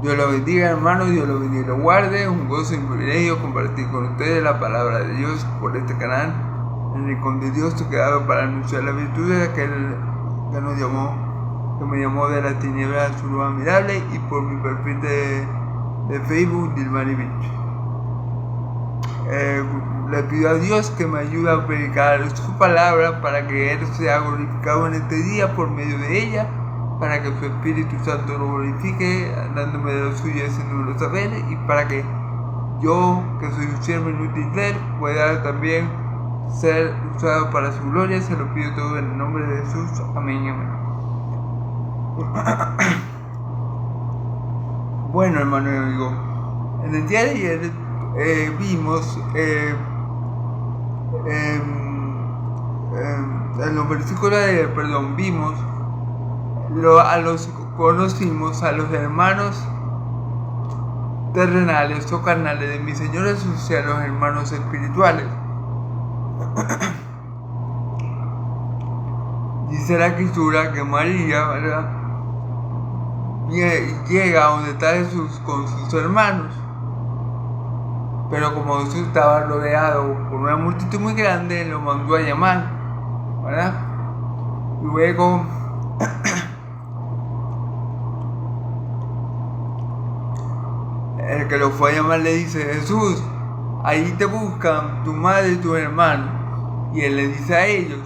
Dios lo bendiga, hermanos, Dios lo bendiga y lo guarde. Un gozo y un privilegio compartir con ustedes la palabra de Dios por este canal, en el Rincón de Dios, creado para anunciar la virtud de aquel que nos llamó, que me llamó de las tinieblas a su luz admirable, y por mi perfil de Facebook, Dilmari Beach. Le pido a Dios que me ayude a predicar su palabra para que Él sea glorificado en este día por medio de ella, para que su Espíritu Santo lo glorifique, dándome de lo suyo y haciéndolo saber, y para que yo, que soy un siervo inútil de Él, pueda también ser usado para su gloria. Se lo pido todo en el nombre de Jesús. Amén y amén. Bueno, hermano y amigo, en el día de ayer vimos en los versículos de ayer, conocimos a los hermanos terrenales o carnales de mi Señor Jesús y a los hermanos espirituales. Dice la Escritura que María, ¿verdad?, llega a donde está Jesús con sus hermanos, pero como Jesús estaba rodeado por una multitud muy grande, lo mandó a llamar, ¿verdad? Luego el que lo fue a llamar le dice: Jesús, ahí te buscan tu madre y tu hermano. Y él le dice a ellos,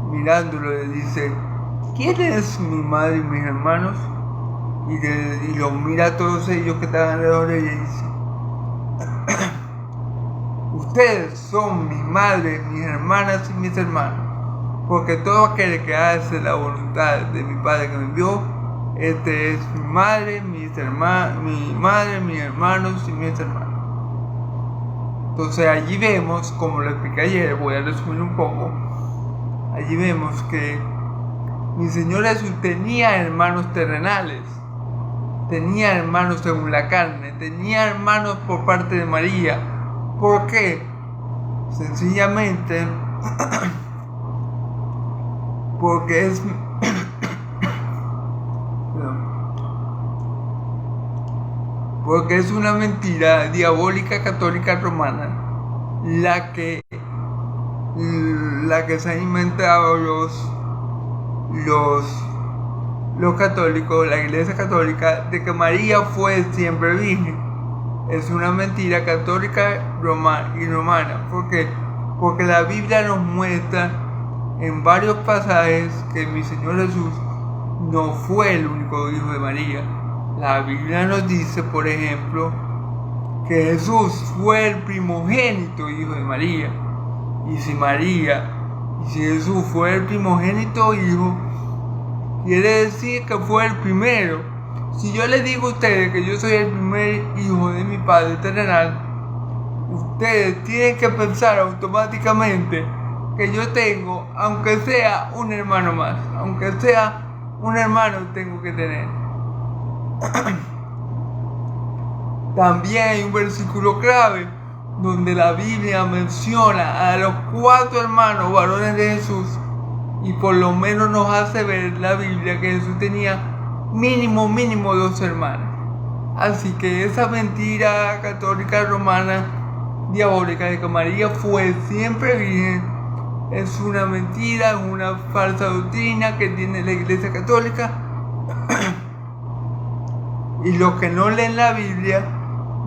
mirándolo, le dice: ¿quién es mi madre y mis hermanos? Y los mira a todos ellos que están alrededor de ella y dice: ustedes son mi madre, mis hermanas y mis hermanos, porque todo aquel que hace la voluntad de mi Padre que me envió, este es mi madre, mis hermanos y mis hermanos. Entonces allí vemos, como lo expliqué ayer, voy a resumir un poco. Allí vemos que mi Señor Jesús tenía hermanos terrenales, tenía hermanos según la carne, tenía hermanos por parte de María. ¿Por qué? Sencillamente porque es una mentira diabólica católica romana la que se han inventado los católicos, la Iglesia Católica, de que María fue siempre virgen. Es una mentira católica romana. ¿Por qué? Porque la Biblia nos muestra en varios pasajes que mi Señor Jesús no fue el único hijo de María. La Biblia nos dice, por ejemplo, que Jesús fue el primogénito hijo de María. Y si Jesús fue el primogénito hijo, quiere decir que fue el primero. Si yo les digo a ustedes que yo soy el primer hijo de mi Padre terrenal, ustedes tienen que pensar automáticamente que yo tengo, aunque sea un hermano más, aunque sea un hermano tengo que tener. También hay un versículo clave donde la Biblia menciona a los 4 hermanos varones de Jesús, y por lo menos nos hace ver la Biblia que Jesús tenía mínimo 2 hermanas. Así que esa mentira católica romana diabólica de que María fue siempre virgen es una mentira, es una falsa doctrina que tiene la Iglesia Católica. Y los que no leen la Biblia,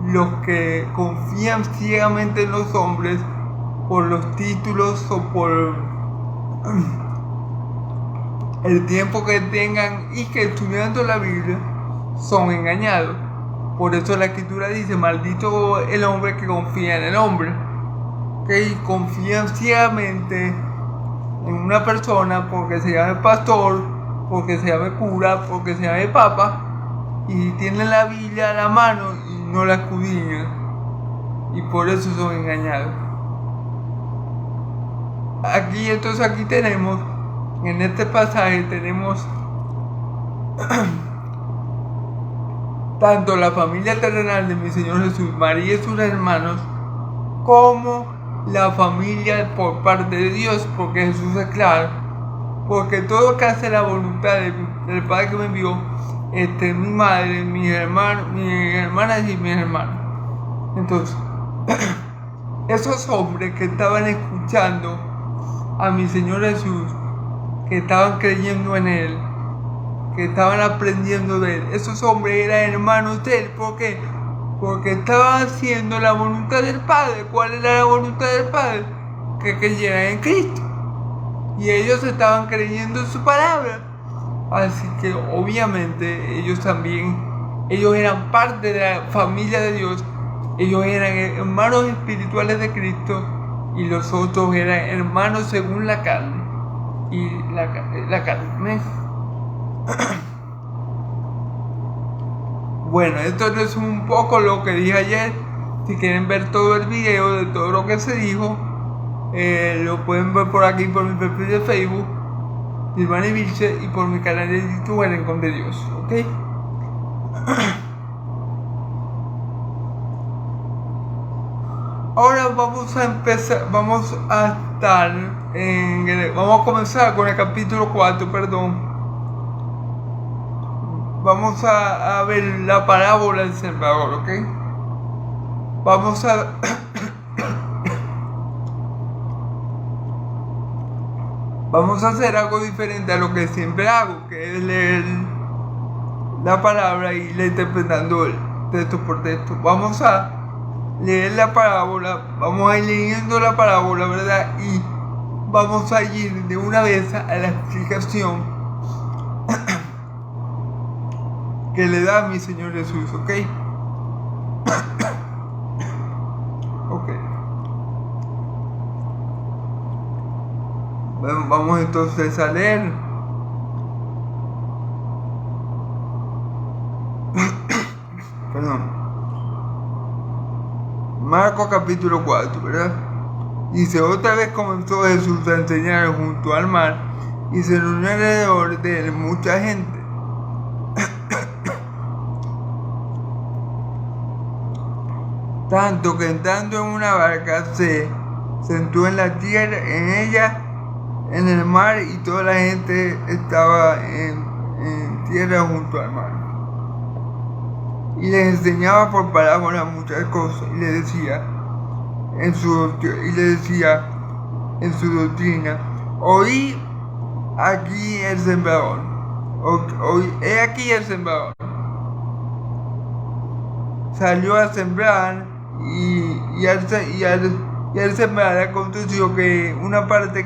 los que confían ciegamente en los hombres por los títulos o por el tiempo que tengan y que estudiando la Biblia, son engañados. Por eso la Escritura dice: maldito el hombre que confía en el hombre. Que confían ciegamente en una persona porque se llame pastor, porque se llame cura, porque se llame papa, y tienen la Biblia a la mano y no la escudriñan, y por eso son engañados. Aquí tenemos, en este pasaje tenemos tanto la familia terrenal de mi Señor Jesús, María y sus hermanos, como la familia por parte de Dios, porque Jesús es claro, porque todo lo que hace la voluntad del Padre que me envió, mi madre, mis hermanas y mis hermanos. Entonces, esos hombres que estaban escuchando a mi Señor Jesús, que estaban creyendo en Él, que estaban aprendiendo de Él, esos hombres eran hermanos de Él. ¿Por qué? Porque estaban haciendo la voluntad del Padre. ¿Cuál era la voluntad del Padre? Que creyeran en Cristo. Y ellos estaban creyendo en su palabra. Así que obviamente ellos eran parte de la familia de Dios. Ellos eran hermanos espirituales de Cristo y los otros eran hermanos según la carne. Y la carne. Bueno, esto es un poco lo que dije ayer. Si quieren ver todo el video de todo lo que se dijo, lo pueden ver por aquí, por mi perfil de Facebook, Silvani Vilche, y por mi canal de YouTube, El Rincón de Dios. ¿Ok? Ahora vamos a comenzar con el capítulo 4, perdón. Vamos a ver la parábola del sembrador, ¿ok? Vamos a hacer algo diferente a lo que siempre hago, que es leer la palabra y ir interpretando el texto por texto. Vamos a leer la parábola, vamos a ir leyendo la parábola, ¿verdad? Y vamos a ir de una vez a la explicación que le da a mi Señor Jesús, ¿ok? Ok. Vamos entonces a leer. Perdón. Marcos capítulo 4, ¿verdad? Dice: otra vez comenzó Jesús a enseñar junto al mar y se reunió alrededor de él mucha gente. Tanto que entrando en una barca se sentó en la tierra, en ella, en el mar, y toda la gente estaba en tierra junto al mar. Y les enseñaba por parábolas muchas cosas, y le decía en su doctrina: oí aquí el sembrador. He aquí el sembrador. Salió a sembrar. Y al sembrar aconteció que una parte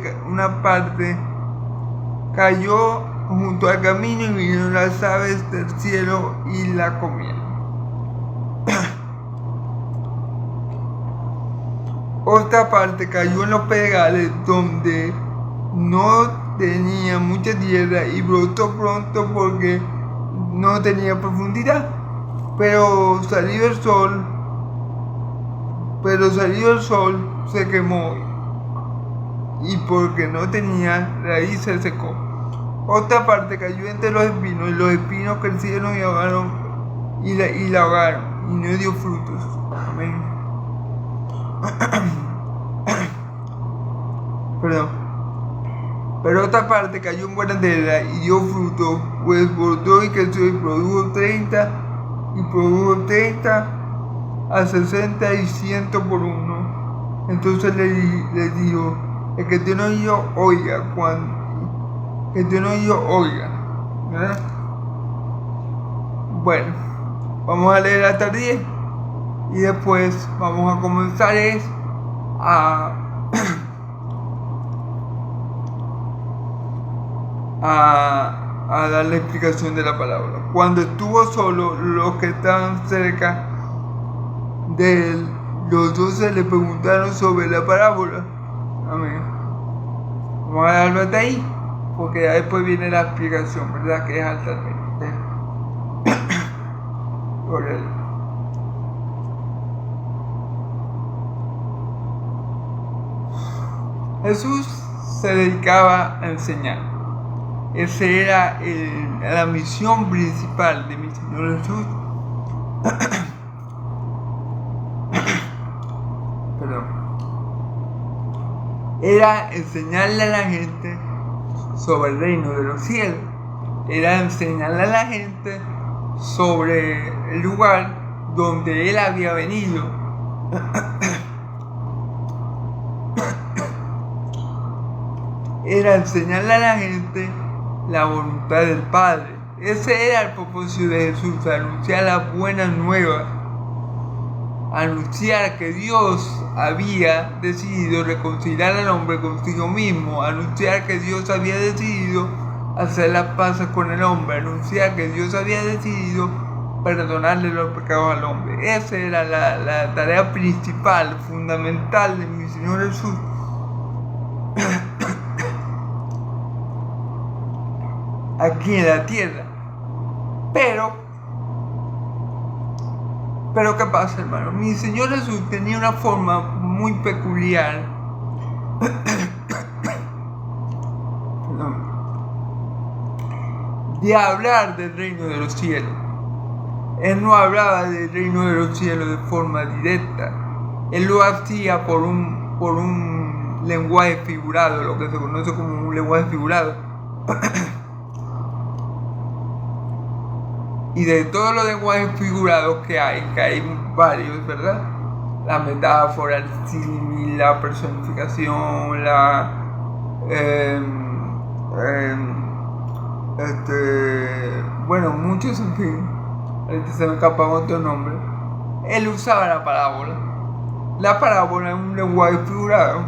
cayó junto al camino y vinieron las aves del cielo y la comieron. Otra parte cayó en los pedregales donde no tenía mucha tierra y brotó pronto porque no tenía profundidad. Pero salido el sol se quemó y porque no tenía raíz se secó. Otra parte cayó entre los espinos y los espinos crecieron y ahogaron y la ahogaron y no dio frutos. Amén. Perdón. Pero otra parte cayó en buena tierra y dio fruto, pues brotó y creció y produjo 30 a 60 y 100 por uno. Entonces le dijo: el que tiene oído oiga, ¿verdad? Bueno, vamos a leer hasta el 10 y después vamos a comenzar a dar la explicación de la palabra. Cuando estuvo solo, los que estaban cerca de él, los 12 le preguntaron sobre la parábola. Amén. Vamos a dejarlo hasta ahí, porque ya después viene la explicación, ¿verdad? Que es altamente. Jesús se dedicaba a enseñar. Esa era la misión principal de mi Señor Jesús. Perdón. Era enseñarle a la gente sobre el reino de los cielos. Era enseñarle a la gente sobre el lugar donde él había venido. Era enseñarle a la gente la voluntad del Padre. Ese era el propósito de Jesús, anunciar las buenas nuevas, anunciar que Dios había decidido reconciliar al hombre consigo mismo, anunciar que Dios había decidido hacer las paces con el hombre, anunciar que Dios había decidido perdonarle los pecados al hombre. Esa era la tarea principal, fundamental de mi Señor Jesús. Aquí en la tierra. Pero ¿qué pasa, hermano? Mi Señor Jesús tenía una forma muy peculiar de hablar del reino de los cielos. Él no hablaba del reino de los cielos de forma directa. Él lo hacía por un lenguaje figurado, lo que se conoce como un lenguaje figurado. Y de todos los lenguajes figurados que hay varios, ¿verdad? La metáfora, el símil, la personificación, bueno, muchos, en fin. Ahorita se me escapa otro nombre. Él usaba la parábola. La parábola es un lenguaje figurado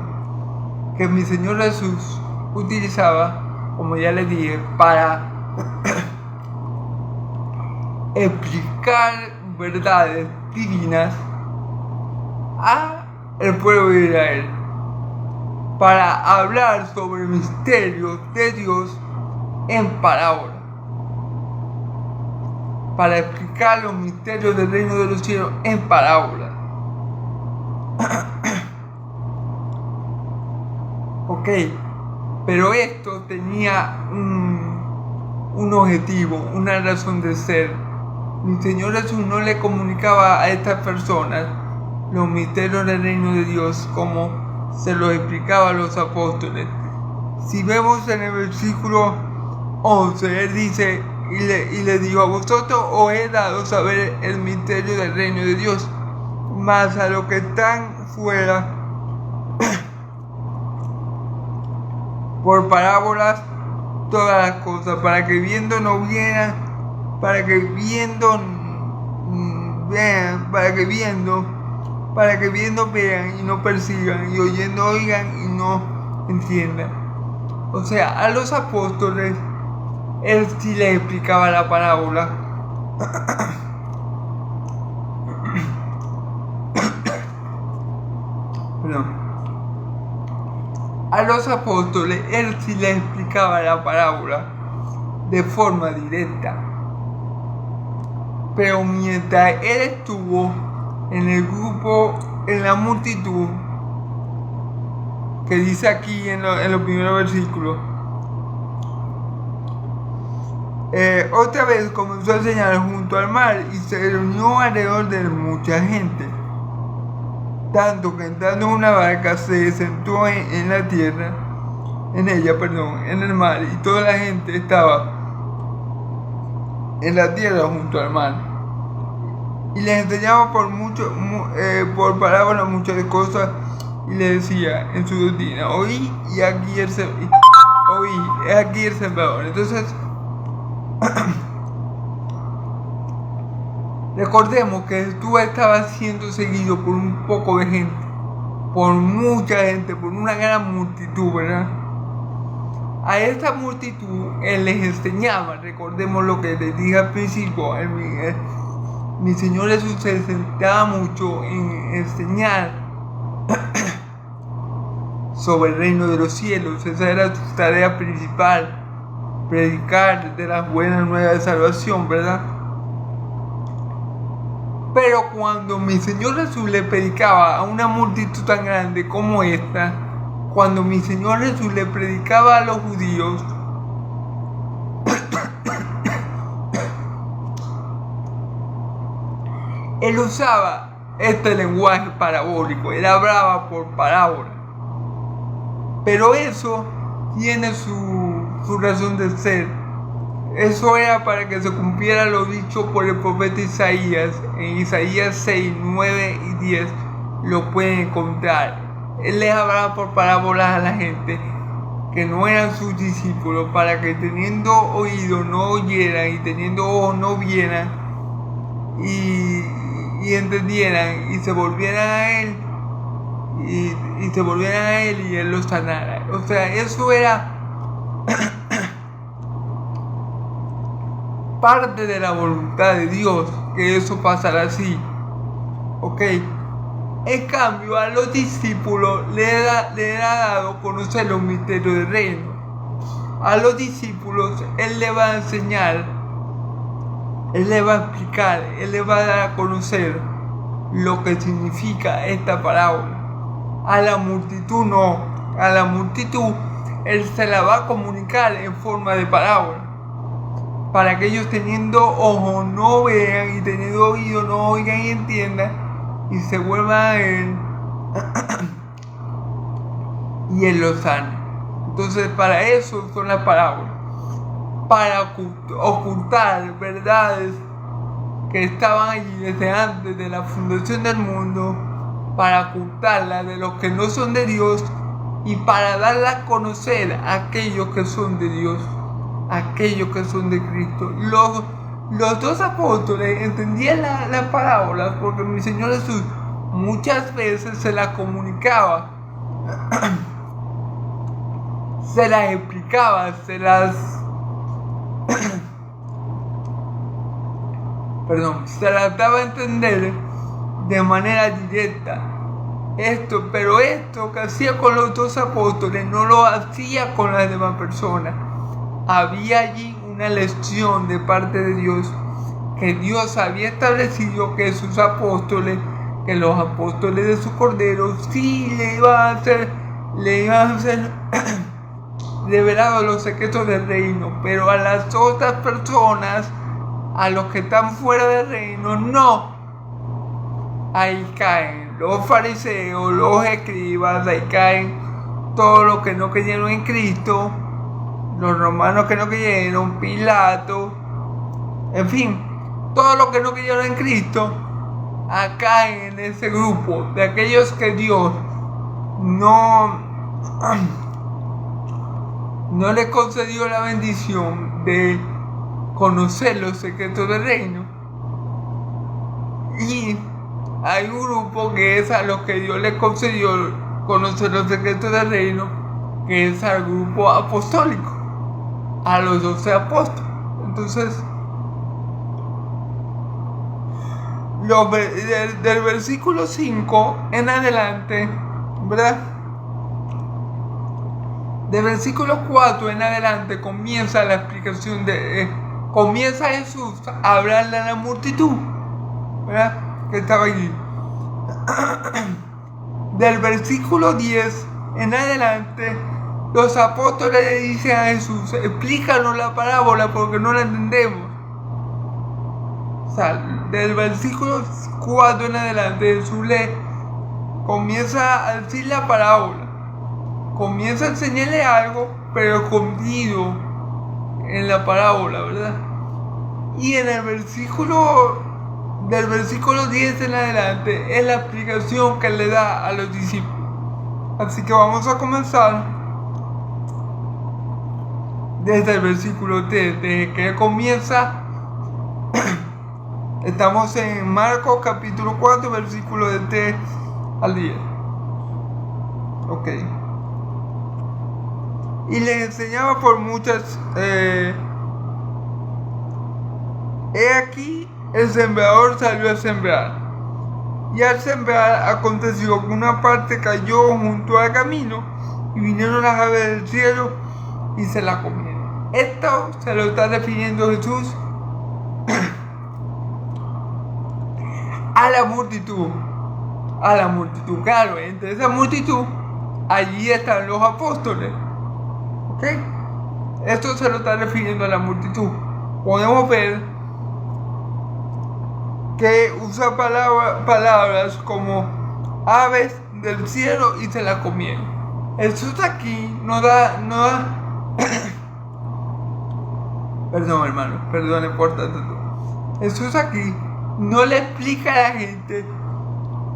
que mi Señor Jesús utilizaba, como ya les dije, para explicar verdades divinas a el pueblo de Israel, para hablar sobre misterios de Dios en parábola, para explicar los misterios del reino de los cielos en parábola. Ok, pero esto tenía un objetivo, una razón de ser. Mi Señor Jesús no le comunicaba a estas personas los misterios del reino de Dios como se los explicaba a los apóstoles. Si vemos en el versículo 11, Él dice, y le dijo: a vosotros os he dado saber el misterio del reino de Dios, mas a los que están fuera, por parábolas todas las cosas, para que viendo no vieran, para que viendo vean, para que viendo vean y no persigan, y oyendo oigan y no entiendan. O sea, a los apóstoles Él sí les explicaba la parábola. A los apóstoles Él sí les explicaba la parábola de forma directa. Pero mientras Él estuvo en el grupo, en la multitud, que dice aquí en los primeros versículos, otra vez comenzó a enseñar junto al mar y se reunió alrededor de mucha gente, tanto que entrando en una barca se sentó en el mar, y toda la gente estaba en la tierra junto al mar, y les enseñaba por parábolas muchas cosas, y les decía en su doctrina: oí, y aquí el sembrador. Entonces recordemos que Jesús estaba siendo seguido por un poco de gente, por mucha gente, por una gran multitud, ¿verdad? A esta multitud Él les enseñaba. Recordemos lo que les dije al principio. Mi Señor Jesús se sentaba mucho en enseñar sobre el reino de los cielos. Esa era su tarea principal, predicar de las buenas nuevas de salvación, ¿verdad? Pero cuando mi Señor Jesús le predicaba a una multitud tan grande como esta, cuando mi Señor Jesús le predicaba a los judíos, Él usaba este lenguaje parabólico. Él hablaba por parábola. Pero eso tiene su razón de ser. Eso era para que se cumpliera lo dicho por el profeta Isaías. En Isaías 6, 9 y 10 lo pueden encontrar. Él les hablaba por parábolas a la gente que no eran sus discípulos, para que teniendo oído no oyeran y teniendo ojos no vieran y entendieran y se volvieran a él y se volvieran a él y él los sanara. O sea, eso era parte de la voluntad de Dios, que eso pasara así. Ok. En cambio, a los discípulos le era dado conocer los misterios del reino. A los discípulos Él le va a enseñar, Él le va a explicar, Él le va a dar a conocer lo que significa esta parábola. A la multitud no. A la multitud Él se la va a comunicar en forma de parábola, para que ellos teniendo ojos no vean y teniendo oídos no oigan y entiendan y se vuelvan a Él y Él los sana. Entonces para eso son las parábolas, para ocultar verdades que estaban allí desde antes de la fundación del mundo, para ocultarlas de los que no son de Dios y para darlas a conocer a aquellos que son de Dios, aquellos que son de Cristo. Los dos apóstoles entendían las parábolas porque mi Señor Jesús muchas veces se las comunicaba, se las explicaba, se las daba a entender de manera directa. Pero esto que hacía con los dos apóstoles no lo hacía con las demás personas. Había allí una lección de parte de Dios, que Dios había establecido que sus apóstoles, que los apóstoles de su Cordero, sí le iban a hacer revelados los secretos del reino, pero a las otras personas, a los que están fuera del reino, no. Ahí caen los fariseos, los escribas, ahí caen todos los que no creyeron en Cristo, los romanos que no creyeron, Pilato, en fin, todos los que no creyeron en Cristo, acá en ese grupo de aquellos que Dios no les concedió la bendición de conocer los secretos del reino. Y hay un grupo que es a los que Dios les concedió conocer los secretos del reino, que es al grupo apostólico, a los 12 apóstoles. Entonces, del versículo 5 en adelante, ¿verdad? Del versículo 4 en adelante comienza la explicación comienza Jesús a hablarle a la multitud, ¿verdad?, que estaba allí. Del versículo 10 en adelante, los apóstoles le dicen a Jesús: explícanos la parábola porque no la entendemos. O sea, del versículo 4 en adelante, Jesús le comienza a decir la parábola, comienza a enseñarle algo, pero escondido en la parábola, ¿verdad? Y en el del versículo 10 en adelante es la explicación que le da a los discípulos. Así que vamos a comenzar desde el versículo 3, desde que comienza. Estamos en Marcos capítulo 4, versículo de 3 al 10. Ok. Y les enseñaba por muchas. He aquí, el sembrador salió a sembrar. Y al sembrar aconteció que una parte cayó junto al camino, y vinieron las aves del cielo y se la comieron. Esto se lo está refiriendo Jesús a la multitud. Claro, entre esa multitud, allí están los apóstoles. ¿Ok? Esto se lo está refiriendo a la multitud. Podemos ver que usa palabras como aves del cielo y se la comieron. Jesús aquí no da Perdón, hermano, perdone por tanto. Jesús aquí no le explica a la gente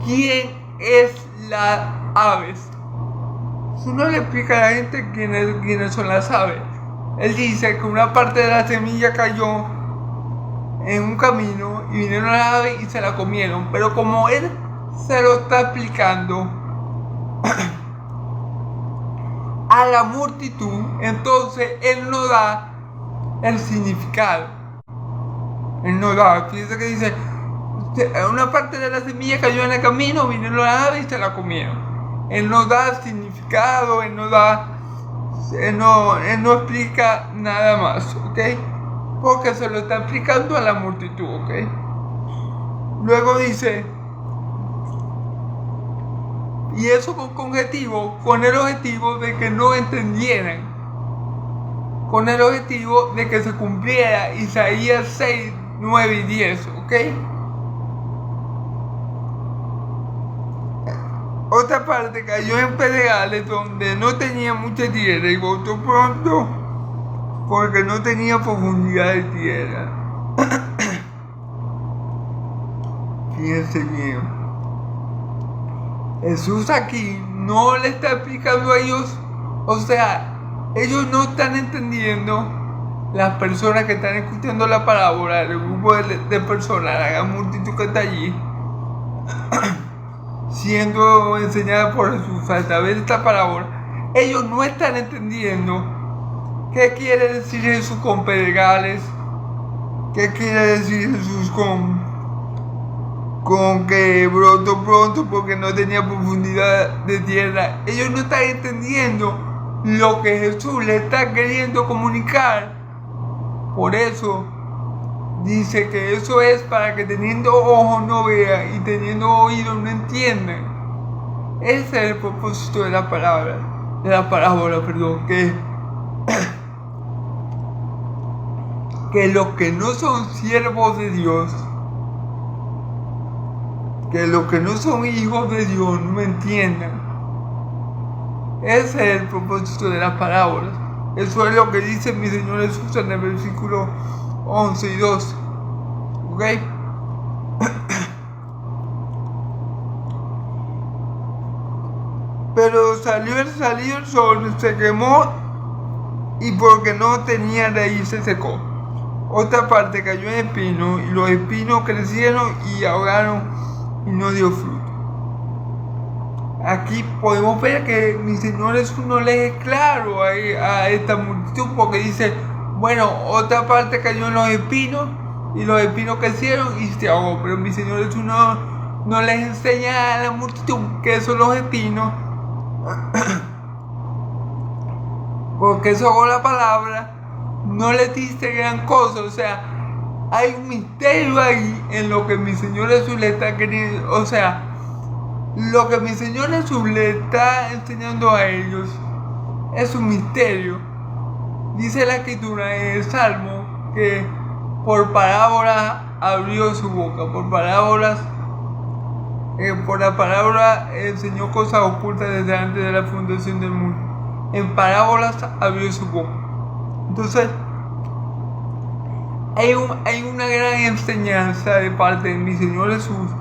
quién es las aves. Jesús no le explica a la gente quiénes son las aves. Él dice que una parte de la semilla cayó en un camino y vinieron las aves y se la comieron. Pero como él se lo está explicando a la multitud, entonces él no da el significado. Él no da, fíjense que dice, una parte de la semilla cayó en el camino, vinieron las aves y se la comieron. Él no da significado, él no explica nada más, ¿ok? Porque se lo está explicando a la multitud, ¿ok? Luego dice, y eso con el objetivo de que no entendieran, con el objetivo de que se cumpliera Isaías 6, 9 y 10, ¿ok? Otra parte cayó en pedregales donde no tenía mucha tierra y brotó pronto porque no tenía profundidad de tierra. Fíjense bien. Jesús aquí no le está explicando a ellos, o sea, ellos no están entendiendo, las personas que están escuchando la parábola, el grupo de personas, la gran multitud que está allí, siendo enseñada por Jesús a través de esta parábola, ellos no están entendiendo qué quiere decir Jesús con pedregales, qué quiere decir Jesús con que brotó pronto porque no tenía profundidad de tierra. Ellos no están entendiendo lo que Jesús le está queriendo comunicar. Por eso dice que eso es para que teniendo ojos no vean y teniendo oídos no entiendan. Ese es el propósito de la parábola, que los que no son siervos de Dios, que los que no son hijos de Dios no entiendan. Ese es el propósito de las parábolas. Eso es lo que dice mi Señor Jesús en el versículo 11 y 12. ¿Ok? Pero salió el sol, se quemó y porque no tenía raíz se secó. Otra parte cayó en espinos y los espinos crecieron y ahogaron y no dio fruto. Aquí podemos ver que mi Señor Jesús no le es claro a esta multitud porque dice, bueno, otra parte cayó en los espinos y los espinos crecieron y se ahogó. Pero mi Señor Jesús no les enseña a la multitud qué son los espinos porque según la palabra no les dice gran cosa. O sea, hay un misterio ahí en lo que mi Señor Jesús le está queriendo, o sea, lo que mi Señor Jesús le está enseñando a ellos es un misterio. Dice la Escritura en el Salmo que por parábolas abrió su boca, por la parábola enseñó cosas ocultas desde antes de la fundación del mundo. En parábolas abrió su boca. Entonces, hay una gran enseñanza de parte de mi Señor Jesús,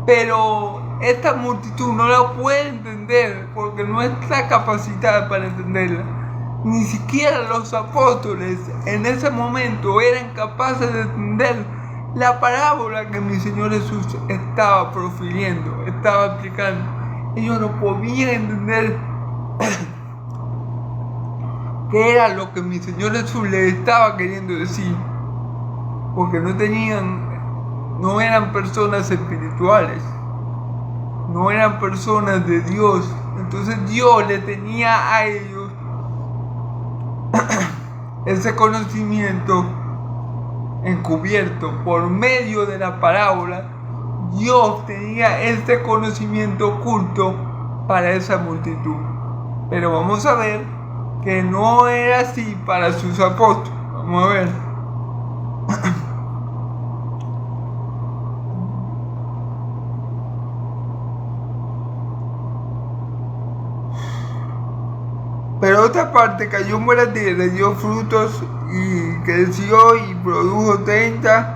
pero esta multitud no la puede entender porque no está capacitada para entenderla. Ni siquiera los apóstoles en ese momento eran capaces de entender la parábola que mi Señor Jesús estaba profiriendo, estaba explicando. Ellos no podían entender qué era lo que mi Señor Jesús les estaba queriendo decir, porque no eran personas espirituales, no eran personas de Dios. Entonces Dios le tenía a ellos ese conocimiento encubierto por medio de la parábola. Dios tenía este conocimiento oculto para esa multitud, pero vamos a ver que no era así para sus apóstoles. Vamos a ver. Pero otra parte cayó en buena tierra, dio frutos y creció y produjo 30,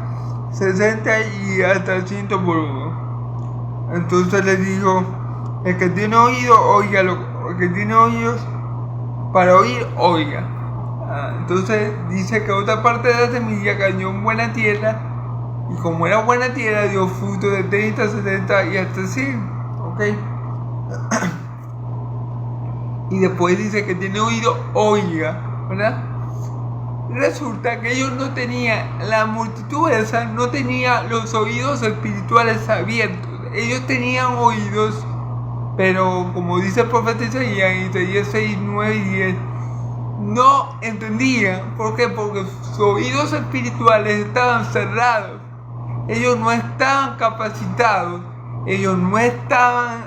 60 y hasta 100 por uno. Entonces le dijo, el que tiene oído, oígalo. El que tiene oídos para oír, oiga. Entonces dice que otra parte de la semilla cayó en buena tierra, y como era buena tierra, dio fruto de 30, 70 y hasta 100. ¿Ok? Y después dice que tiene oído, oiga, ¿verdad? Resulta que ellos no tenían, la multitud esa no tenía los oídos espirituales abiertos. Ellos tenían oídos, pero como dice el profeta Isaías en Isaías 6, 9 y 10, no entendían. ¿Por qué? Porque sus oídos espirituales estaban cerrados. Ellos no estaban capacitados. Ellos no estaban,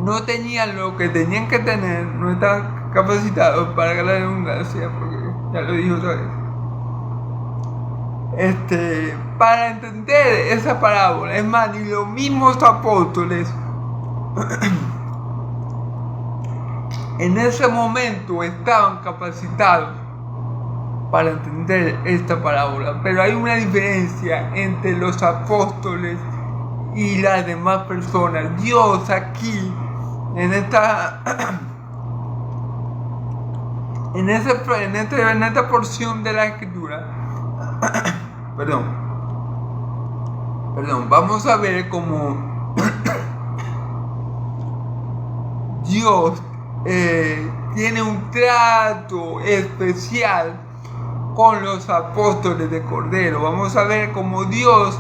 no tenían lo que tenían que tener, no estaban capacitados para la redundancia, porque ya lo dije otra vez. Para entender esa parábola. Es más, ni los mismos apóstoles en ese momento estaban capacitados para entender esta parábola. Pero hay una diferencia entre los apóstoles y las demás personas. Dios aquí, en esta porción de la escritura, perdón, vamos a ver cómo Dios tiene un trato especial con los apóstoles de Cordero. Vamos a ver cómo Dios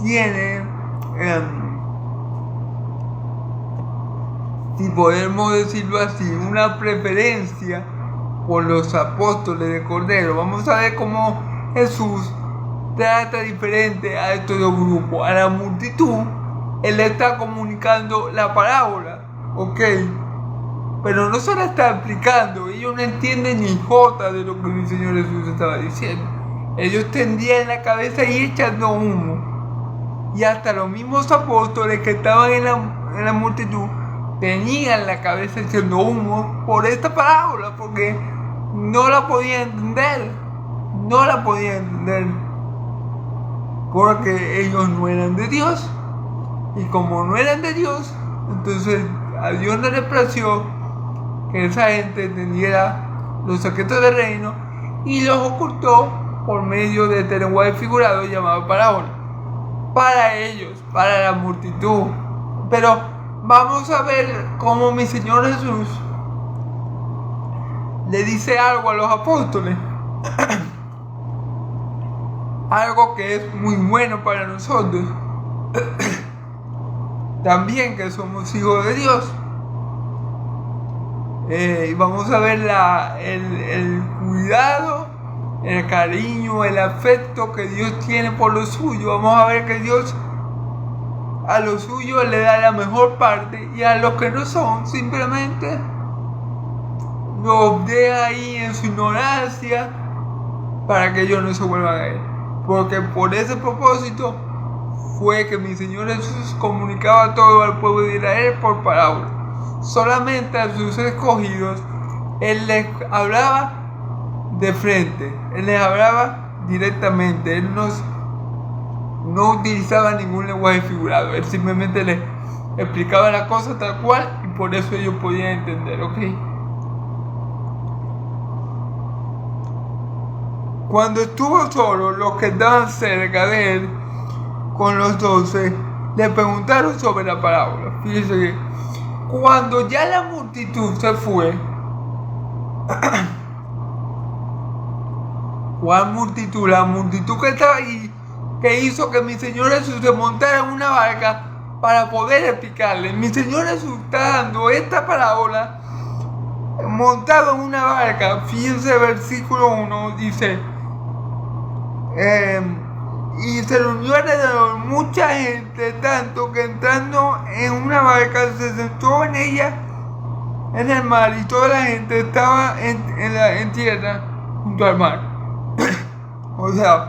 tiene, si podemos decirlo así, una preferencia por los apóstoles de Cordero. Vamos a ver cómo Jesús trata diferente a estos dos grupos. A la multitud, Él le está comunicando la parábola, ¿ok? Pero no se la está explicando. Ellos no entienden ni jota de lo que mi Señor Jesús estaba diciendo. Ellos tendían la cabeza y echando humo. Y hasta los mismos apóstoles que estaban en la multitud tenían la cabeza echando humo por esta parábola, porque no la podían entender. No la podían entender. Porque ellos no eran de Dios. Y como no eran de Dios, entonces a Dios no le plació que esa gente entendiera los secretos del reino y los ocultó por medio de este lenguaje figurado llamado parábola. Para ellos, para la multitud. Pero vamos a ver cómo mi Señor Jesús le dice algo a los apóstoles. Algo que es muy bueno para nosotros. También que somos hijos de Dios. Vamos a ver el cuidado, el cariño, el afecto que Dios tiene por los suyos. Vamos a ver que Dios a los suyos le da la mejor parte, y a los que no son, simplemente los deja ahí en su ignorancia para que ellos no se vuelvan a él. Porque por ese propósito fue que mi Señor Jesús comunicaba todo al pueblo de Israel por parábola. Solamente a sus escogidos Él les hablaba de frente, Él les hablaba directamente. Él no utilizaba ningún lenguaje figurado. Él simplemente les explicaba la cosa tal cual, y por eso ellos podían entender, ¿ok? Cuando estuvo solo, los que estaban cerca de él con los 12 le preguntaron sobre la parábola. Fíjense que cuando ya la multitud se fue, ¿cuál multitud? La multitud que estaba ahí, que hizo que mi Señor Jesús se montara en una barca para poder explicarle. Mi Señor Jesús está dando esta parábola montado en una barca. Fíjense, versículo 1 dice: y se reunió alrededor mucha gente, tanto que entrando en una barca se sentó en ella en el mar, y toda la gente estaba en tierra junto al mar. O sea,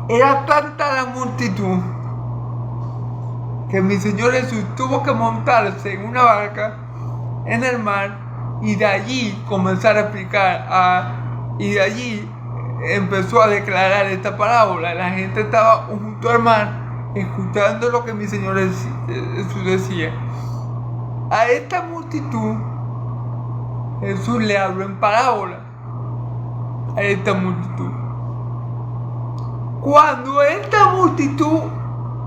era tanta la multitud que mi Señor Jesús tuvo que montarse en una barca en el mar y de allí comenzar a explicar, y de allí empezó a declarar esta parábola. La gente estaba junto al mar escuchando lo que mi Señor Jesús decía. A esta multitud Jesús le habló en parábola. A esta multitud. Cuando esta multitud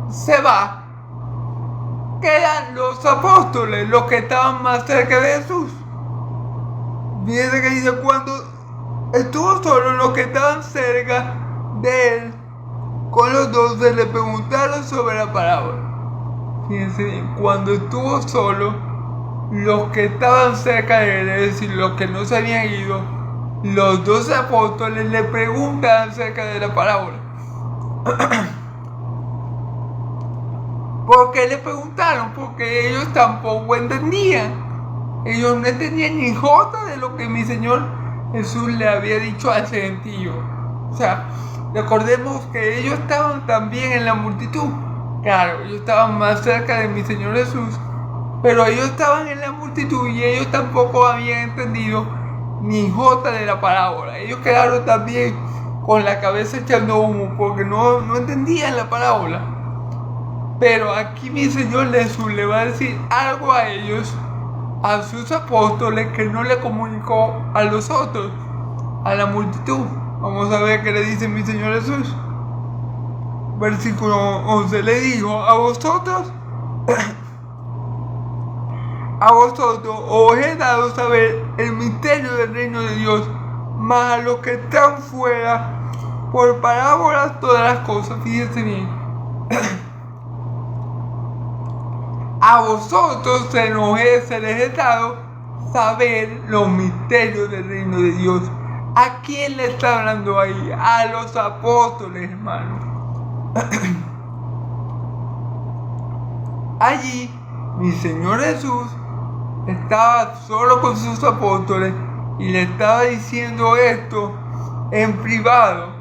se va, quedan los apóstoles, los que estaban más cerca de Jesús. Fíjense que dice, cuando estuvo solo, los que estaban cerca de él, con los 12 le preguntaron sobre la parábola. Fíjense bien, cuando estuvo solo, los que estaban cerca de él, es decir, los que no se habían ido, los 12 apóstoles le preguntan acerca de la parábola. ¿Por qué le preguntaron? Porque ellos tampoco entendían. Ellos no entendían ni jota de lo que mi Señor Jesús le había dicho al gentío. O sea, recordemos que ellos estaban también en la multitud. Claro, ellos estaban más cerca de mi Señor Jesús, pero ellos estaban en la multitud y ellos tampoco habían entendido ni jota de la parábola. Ellos quedaron también con la cabeza echando humo porque no entendían la parábola. Pero aquí mi Señor Jesús le va a decir algo a ellos, a sus apóstoles, que no le comunicó a los otros, a la multitud. Vamos a ver qué le dice mi Señor Jesús. Versículo 11, le dijo, a vosotros os he dado saber el misterio del reino de Dios, mas a los que están fuera, por parábolas todas las cosas. Fíjense bien. A vosotros se les he dado saber los misterios del reino de Dios. ¿A quién le está hablando ahí? A los apóstoles, hermanos. Allí, mi Señor Jesús estaba solo con sus apóstoles y le estaba diciendo esto en privado.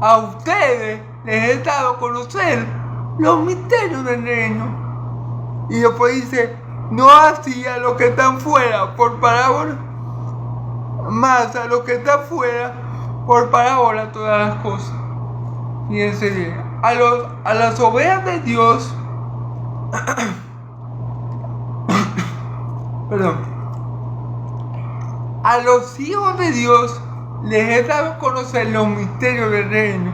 A ustedes les he dado a conocer los misterios del reino. Y después dice, no así a los que están fuera por parábola, más a los que están fuera por parábola todas las cosas. Fíjense bien, a las ovejas de Dios, perdón, a los hijos de Dios les he dado a conocer los misterios del reino,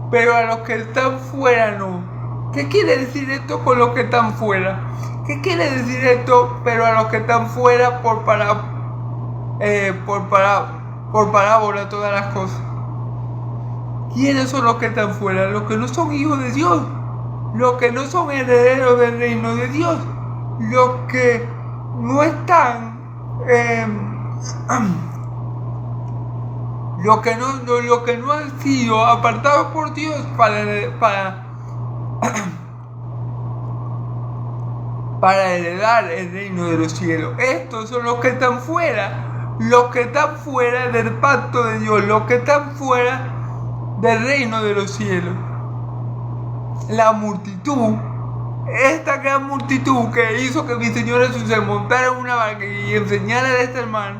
pero a los que están fuera no. ¿Qué quiere decir esto con los que están fuera? ¿Qué quiere decir esto, pero a los que están fuera por parábola todas las cosas? ¿Quiénes son los que están fuera? Los que no son hijos de Dios, los que no son herederos del reino de Dios, los que no están, los que no han sido apartados por Dios para heredar el reino de los cielos. Estos son los que están fuera del pacto de Dios, los que están fuera del reino de los cielos. La multitud, esta gran multitud que hizo que mi Señor Jesús se montara en una barca y enseñara de este hermano,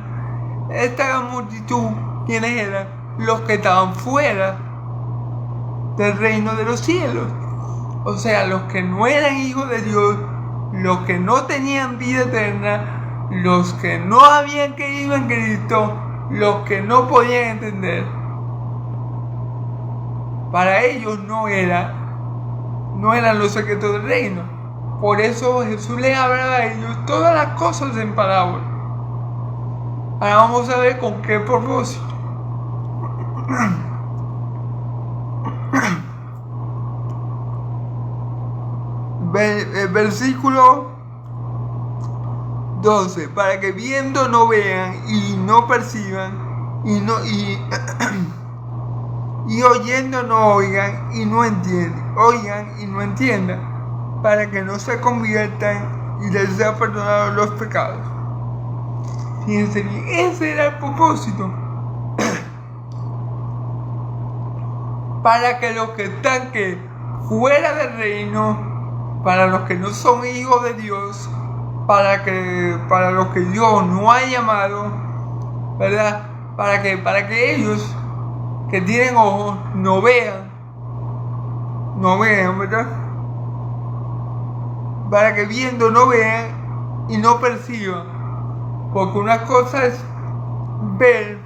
esta gran multitud, ¿quiénes eran? Los que estaban fuera del reino de los cielos. O sea, los que no eran hijos de Dios, los que no tenían vida eterna, los que no habían creído en Cristo, los que no podían entender. Para ellos no eran los secretos del reino. Por eso Jesús les hablaba a ellos todas las cosas en parábola. Ahora vamos a ver con qué propósito. Versículo 12, para que viendo no vean y no perciban y oyendo no oigan y no entiendan, para que no se conviertan y les sea perdonados los pecados. Fíjense bien, ese era el propósito. Para que los que están fuera del reino para los que no son hijos de Dios, para los que Dios no ha llamado, ¿verdad? Para que ellos que tienen ojos no vean, ¿verdad? Para que viendo no vean y no perciban, porque una cosa es ver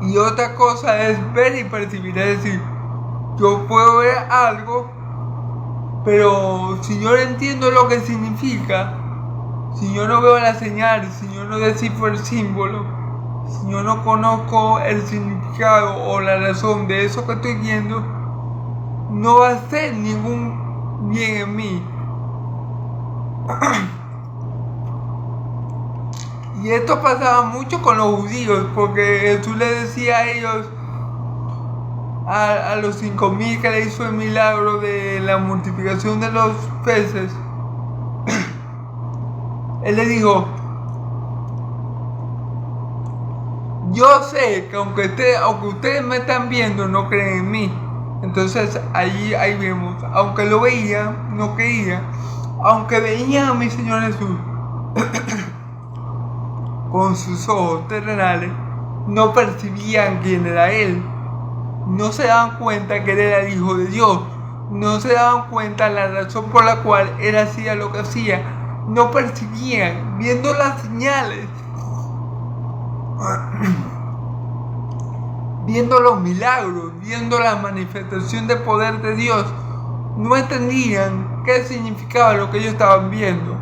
y otra cosa es ver y percibir. Es decir, yo puedo ver algo, pero si yo no entiendo lo que significa, si yo no veo la señal, si yo no descifro el símbolo, si yo no conozco el significado o la razón de eso que estoy viendo, no va a hacer ningún bien en mí. Y esto pasaba mucho con los judíos, porque Jesús le decía a ellos, a los 5,000 que le hizo el milagro de la multiplicación de los peces, Él le dijo, yo sé que aunque ustedes me están viendo, no creen en mí. Entonces ahí vemos, aunque lo veían, no creían. Aunque veían a mi Señor Jesús con sus ojos terrenales, no percibían quién era Él. No se daban cuenta que Él era el Hijo de Dios. No se daban cuenta la razón por la cual Él hacía lo que hacía. No percibían, viendo las señales, viendo los milagros, viendo la manifestación de poder de Dios, no entendían qué significaba lo que ellos estaban viendo.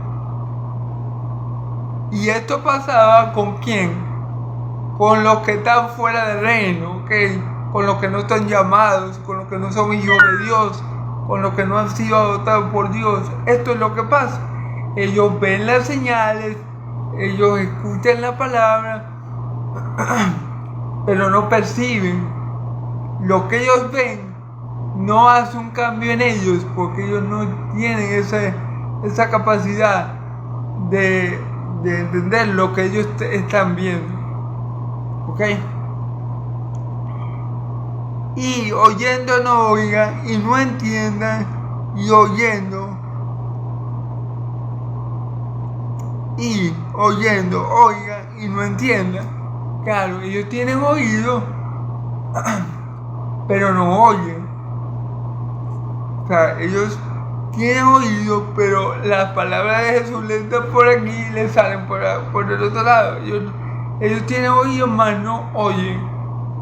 Y esto pasaba ¿con quién? Con los que están fuera del reino, ¿ok? Con los que no están llamados, con los que no son hijos de Dios, con los que no han sido adoptados por Dios. Esto es lo que pasa. Ellos ven las señales, ellos escuchan la palabra, pero no perciben. Lo que ellos ven no hace un cambio en ellos, porque ellos no tienen esa capacidad de entender lo que ellos están viendo. ¿Ok? Y oyendo no oigan, y no entiendan, y oyendo oigan y no entiendan. Claro, ellos tienen oído, pero no oyen. O sea, ellos tienen oído, pero las palabras de Jesús le entran por aquí y le salen por el otro lado. Ellos tienen oído, mas no oyen.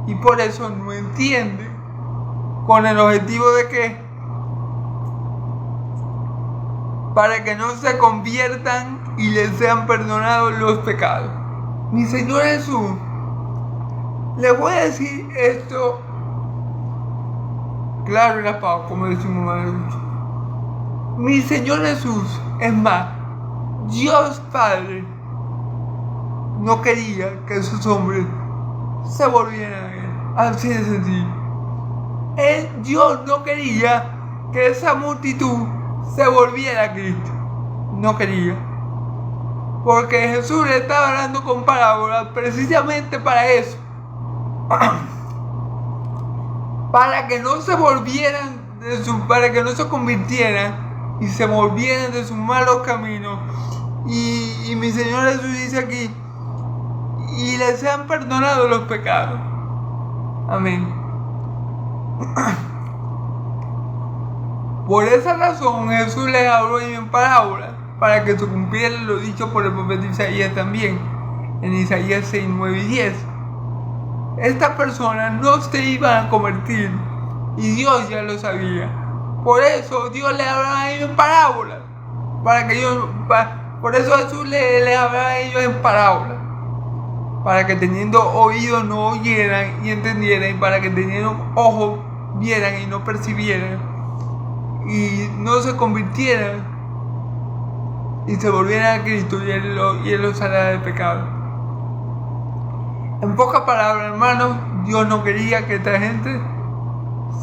Y por eso no entienden. ¿Con el objetivo de qué? Para que no se conviertan y les sean perdonados los pecados. Mi Señor Jesús, les voy a decir esto claro y raspado, como decimos más. Mi Señor Jesús, es más, Dios Padre no quería que esos hombres se volvieran a Él. Así de sencillo. Dios no quería que esa multitud se volviera a Cristo. No quería. Porque Jesús le estaba hablando con parábolas precisamente para eso. Para que no se volvieran para que no se convirtieran y se volvieran de sus malos caminos. Y mi Señor Jesús dice aquí, y les sean perdonados los pecados. Amén. Por esa razón Jesús les habló en parábolas, para que se cumpliera lo dicho por el profeta Isaías también, en Isaías 6, 9 y 10. Estas personas no se iban a convertir, y Dios ya lo sabía. Por eso Dios les hablaba a ellos en parábolas, por eso Jesús les hablaba a ellos en parábolas, para que teniendo oídos no oyeran y entendieran, y para que teniendo ojos vieran y no percibieran, y no se convirtieran y se volvieran a Cristo, y Él los hará de pecado. En pocas palabras, hermanos, Dios no quería que esta gente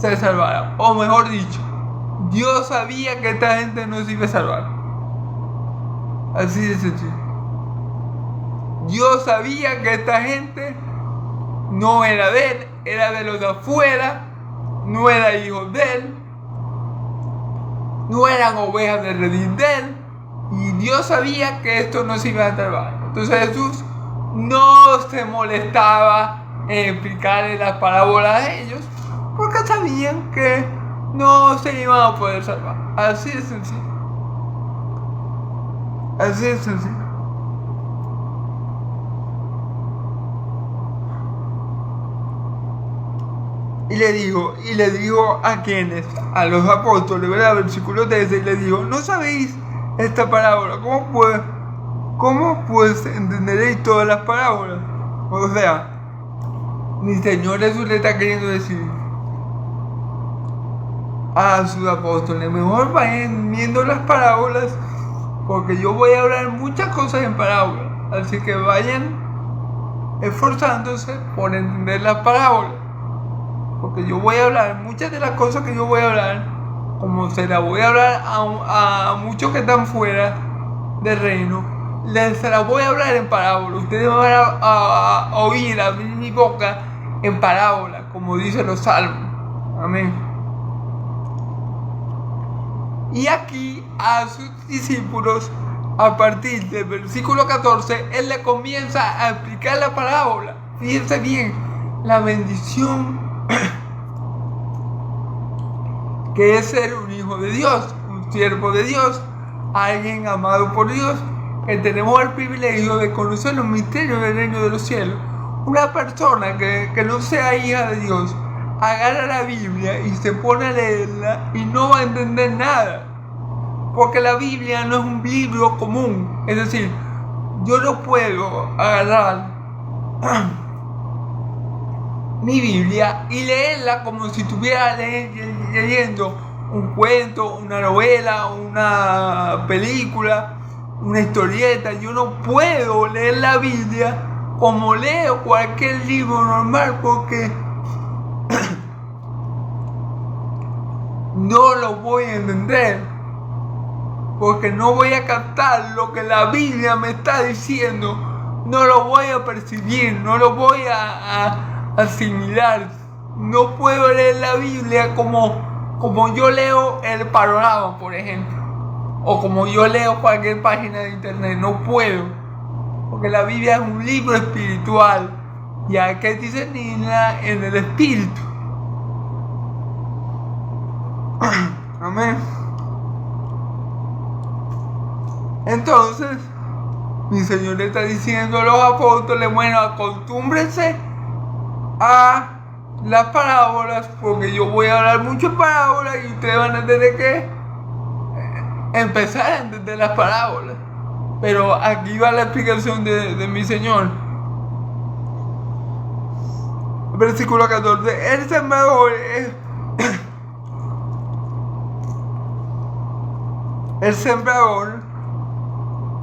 se salvara, o mejor dicho, Dios sabía que esta gente no se iba a salvar. Así de sencillo. Dios sabía que esta gente no era de Él, era de los de afuera, no era hijo de él, no eran ovejas de redil de él, y Dios sabía que esto no se iba a salvar. Entonces Jesús no se molestaba en explicarle las parábolas a ellos, porque sabían que no se iban a poder salvar. Así de sencillo. Así de sencillo. Y le dijo a quienes, a los apóstoles, ¿verdad? Versículo 13, y le dijo, ¿no sabéis esta parábola? ¿Cómo pues entenderéis todas las parábolas? O sea, mi Señor Jesús le está queriendo decir a sus apóstoles, mejor vayan viendo las parábolas, porque yo voy a hablar muchas cosas en parábolas, así que vayan esforzándose por entender las parábolas, porque yo voy a hablar muchas de las cosas que yo voy a hablar, como se las voy a hablar a muchos que están fuera del reino, se las voy a hablar en parábolas. Ustedes van a oír abrir mi boca en parábolas, como dicen los salmos. Amén. Y aquí a sus discípulos, a partir del versículo 14, él le comienza a explicar la parábola. Fíjense bien, la bendición que es ser un hijo de Dios, un siervo de Dios, alguien amado por Dios, que tenemos el privilegio de conocer los misterios del reino de los cielos. Una persona que no sea hija de Dios agarra la Biblia y se pone a leerla y no va a entender nada, porque la Biblia no es un libro común. Es decir, yo no puedo agarrar mi Biblia y leerla como si estuviera leyendo un cuento, una novela, una película, una historieta. Yo no puedo leer la Biblia como leo cualquier libro normal, porque no lo voy a entender, porque no voy a captar lo que la Biblia me está diciendo, no lo voy a percibir, no lo voy a asimilar. No puedo leer la Biblia como yo leo el panorama, por ejemplo, o como yo leo cualquier página de internet. No puedo, porque la Biblia es un libro espiritual y hay que discernirla en el espíritu. Amén. Entonces, mi Señor le está diciendo a los apóstoles, bueno, acostúmbrense a las parábolas, porque yo voy a hablar muchas parábolas y ustedes van a tener que empezar a entender las parábolas. Pero aquí va la explicación de mi Señor. Versículo 14. El sembrador es... El sembrador,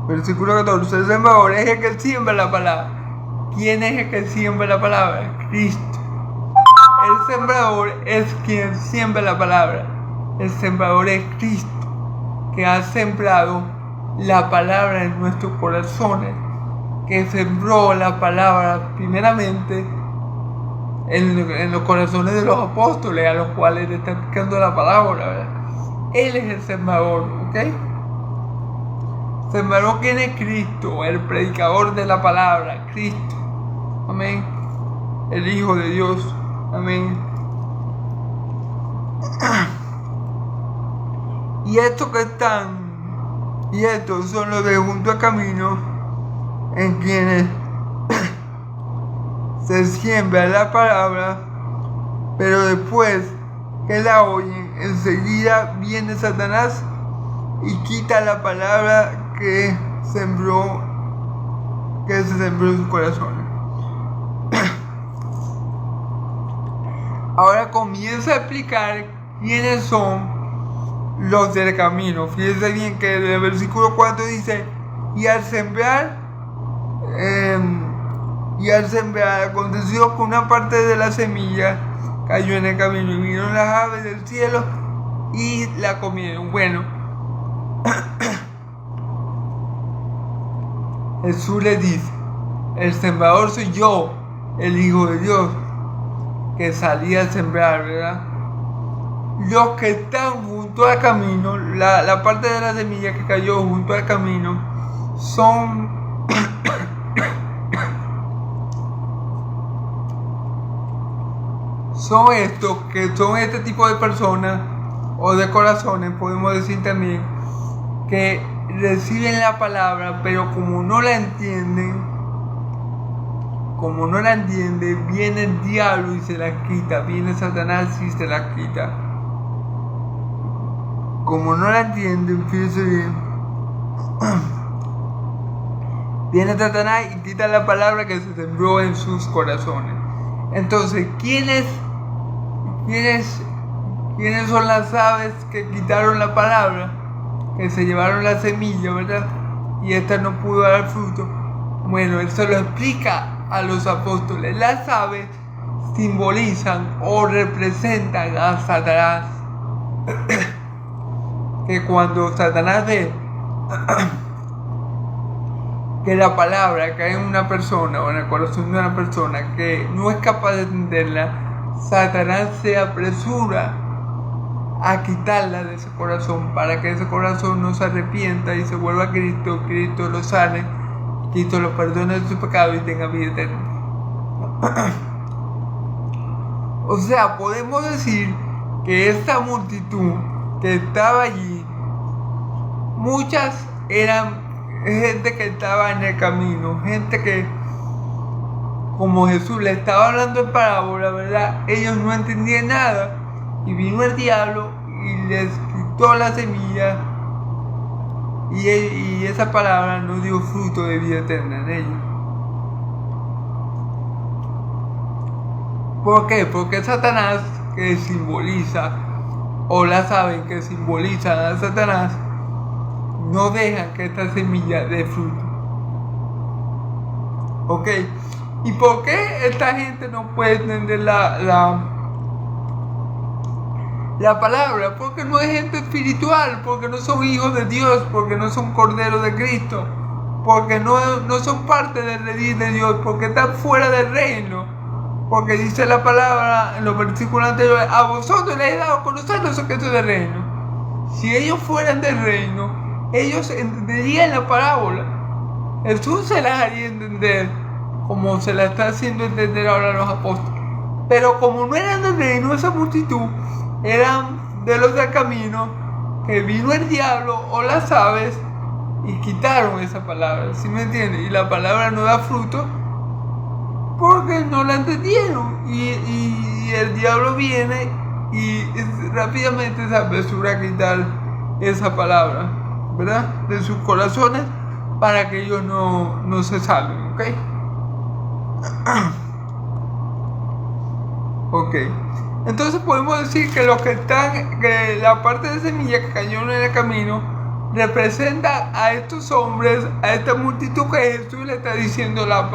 versículo 14, el sembrador es el que siembra la palabra. ¿Quién es el que siembra la palabra? Cristo. El sembrador es quien siembra la palabra. El sembrador es Cristo, que ha sembrado la palabra en nuestros corazones, que sembró la palabra primeramente en los corazones de los apóstoles, a los cuales le está explicando la palabra, ¿verdad? Él es el sembrador, ¿ok? Sembrador, ¿quién es Cristo? El predicador de la palabra, Cristo. Amén. El Hijo de Dios. Amén. Y estos que están, y estos son los de junto al camino, en quienes se siembra la palabra, pero después que la oyen, enseguida viene Satanás y quita la palabra que se sembró en sus corazones. Ahora comienza a explicar quiénes son los del camino. Fíjense bien que el versículo 4 dice, y al sembrar aconteció que una parte de la semilla cayó en el camino y vinieron las aves del cielo y la comieron. Bueno, Jesús les dice, el sembrador soy yo, el Hijo de Dios, que salí a sembrar, ¿verdad? los que están junto al camino, la parte de la semilla que cayó junto al camino, son estos, que son este tipo de personas o de corazones, podemos decir también, que reciben la palabra, pero como no la entienden, viene el diablo y se la quita, viene Satanás y se la quita. Como no la entienden, fíjense bien, viene Satanás y quita la palabra que se sembró en sus corazones. Entonces, ¿quiénes son las aves que quitaron la palabra? Que se llevaron la semilla, ¿verdad? Y esta no pudo dar fruto. Bueno, él se lo explica a los apóstoles. Las aves simbolizan o representan a Satanás. Que cuando Satanás ve que la palabra cae en una persona o en el corazón de una persona que no es capaz de entenderla, Satanás se apresura a quitarla de ese corazón para que ese corazón no se arrepienta y se vuelva a Cristo. Cristo lo sane, Cristo lo perdone de su pecado y tenga vida eterna. O sea, podemos decir que esta multitud que estaba allí, muchas eran gente que estaba en el camino, gente que, como Jesús le estaba hablando en parábola, ¿verdad? Ellos no entendían nada y vino el diablo y les quitó la semilla y esa palabra no dio fruto de vida eterna en ellos. ¿Por qué? Porque Satanás, que simboliza, o la saben que simbolizan a Satanás, no dejan que esta semilla dé fruto. ¿Ok? ¿Y por qué esta gente no puede entender la palabra? Porque no es gente espiritual, porque no son hijos de Dios, porque no son corderos de Cristo, porque no son parte del redil de Dios, porque están fuera del reino. Porque dice la palabra en los versículos anteriores: a vosotros les he dado a conocer los secretos del reino. Si ellos fueran del reino, ellos entenderían la parábola. Jesús se las haría entender, como se la está haciendo entender ahora a los apóstoles. Pero como no eran del reino, esa multitud eran de los del camino, que vino el diablo o las aves y quitaron esa palabra. ¿Sí me entienden? Y la palabra no da fruto porque no la entendieron. Y el diablo viene y rápidamente se apresura a quitar esa palabra, ¿verdad?, de sus corazones, para que ellos no se salven. ¿Ok? Ok. Entonces podemos decir que los que la parte de semilla que cayó en el camino representa a estos hombres, a esta multitud que Jesús le está diciendo la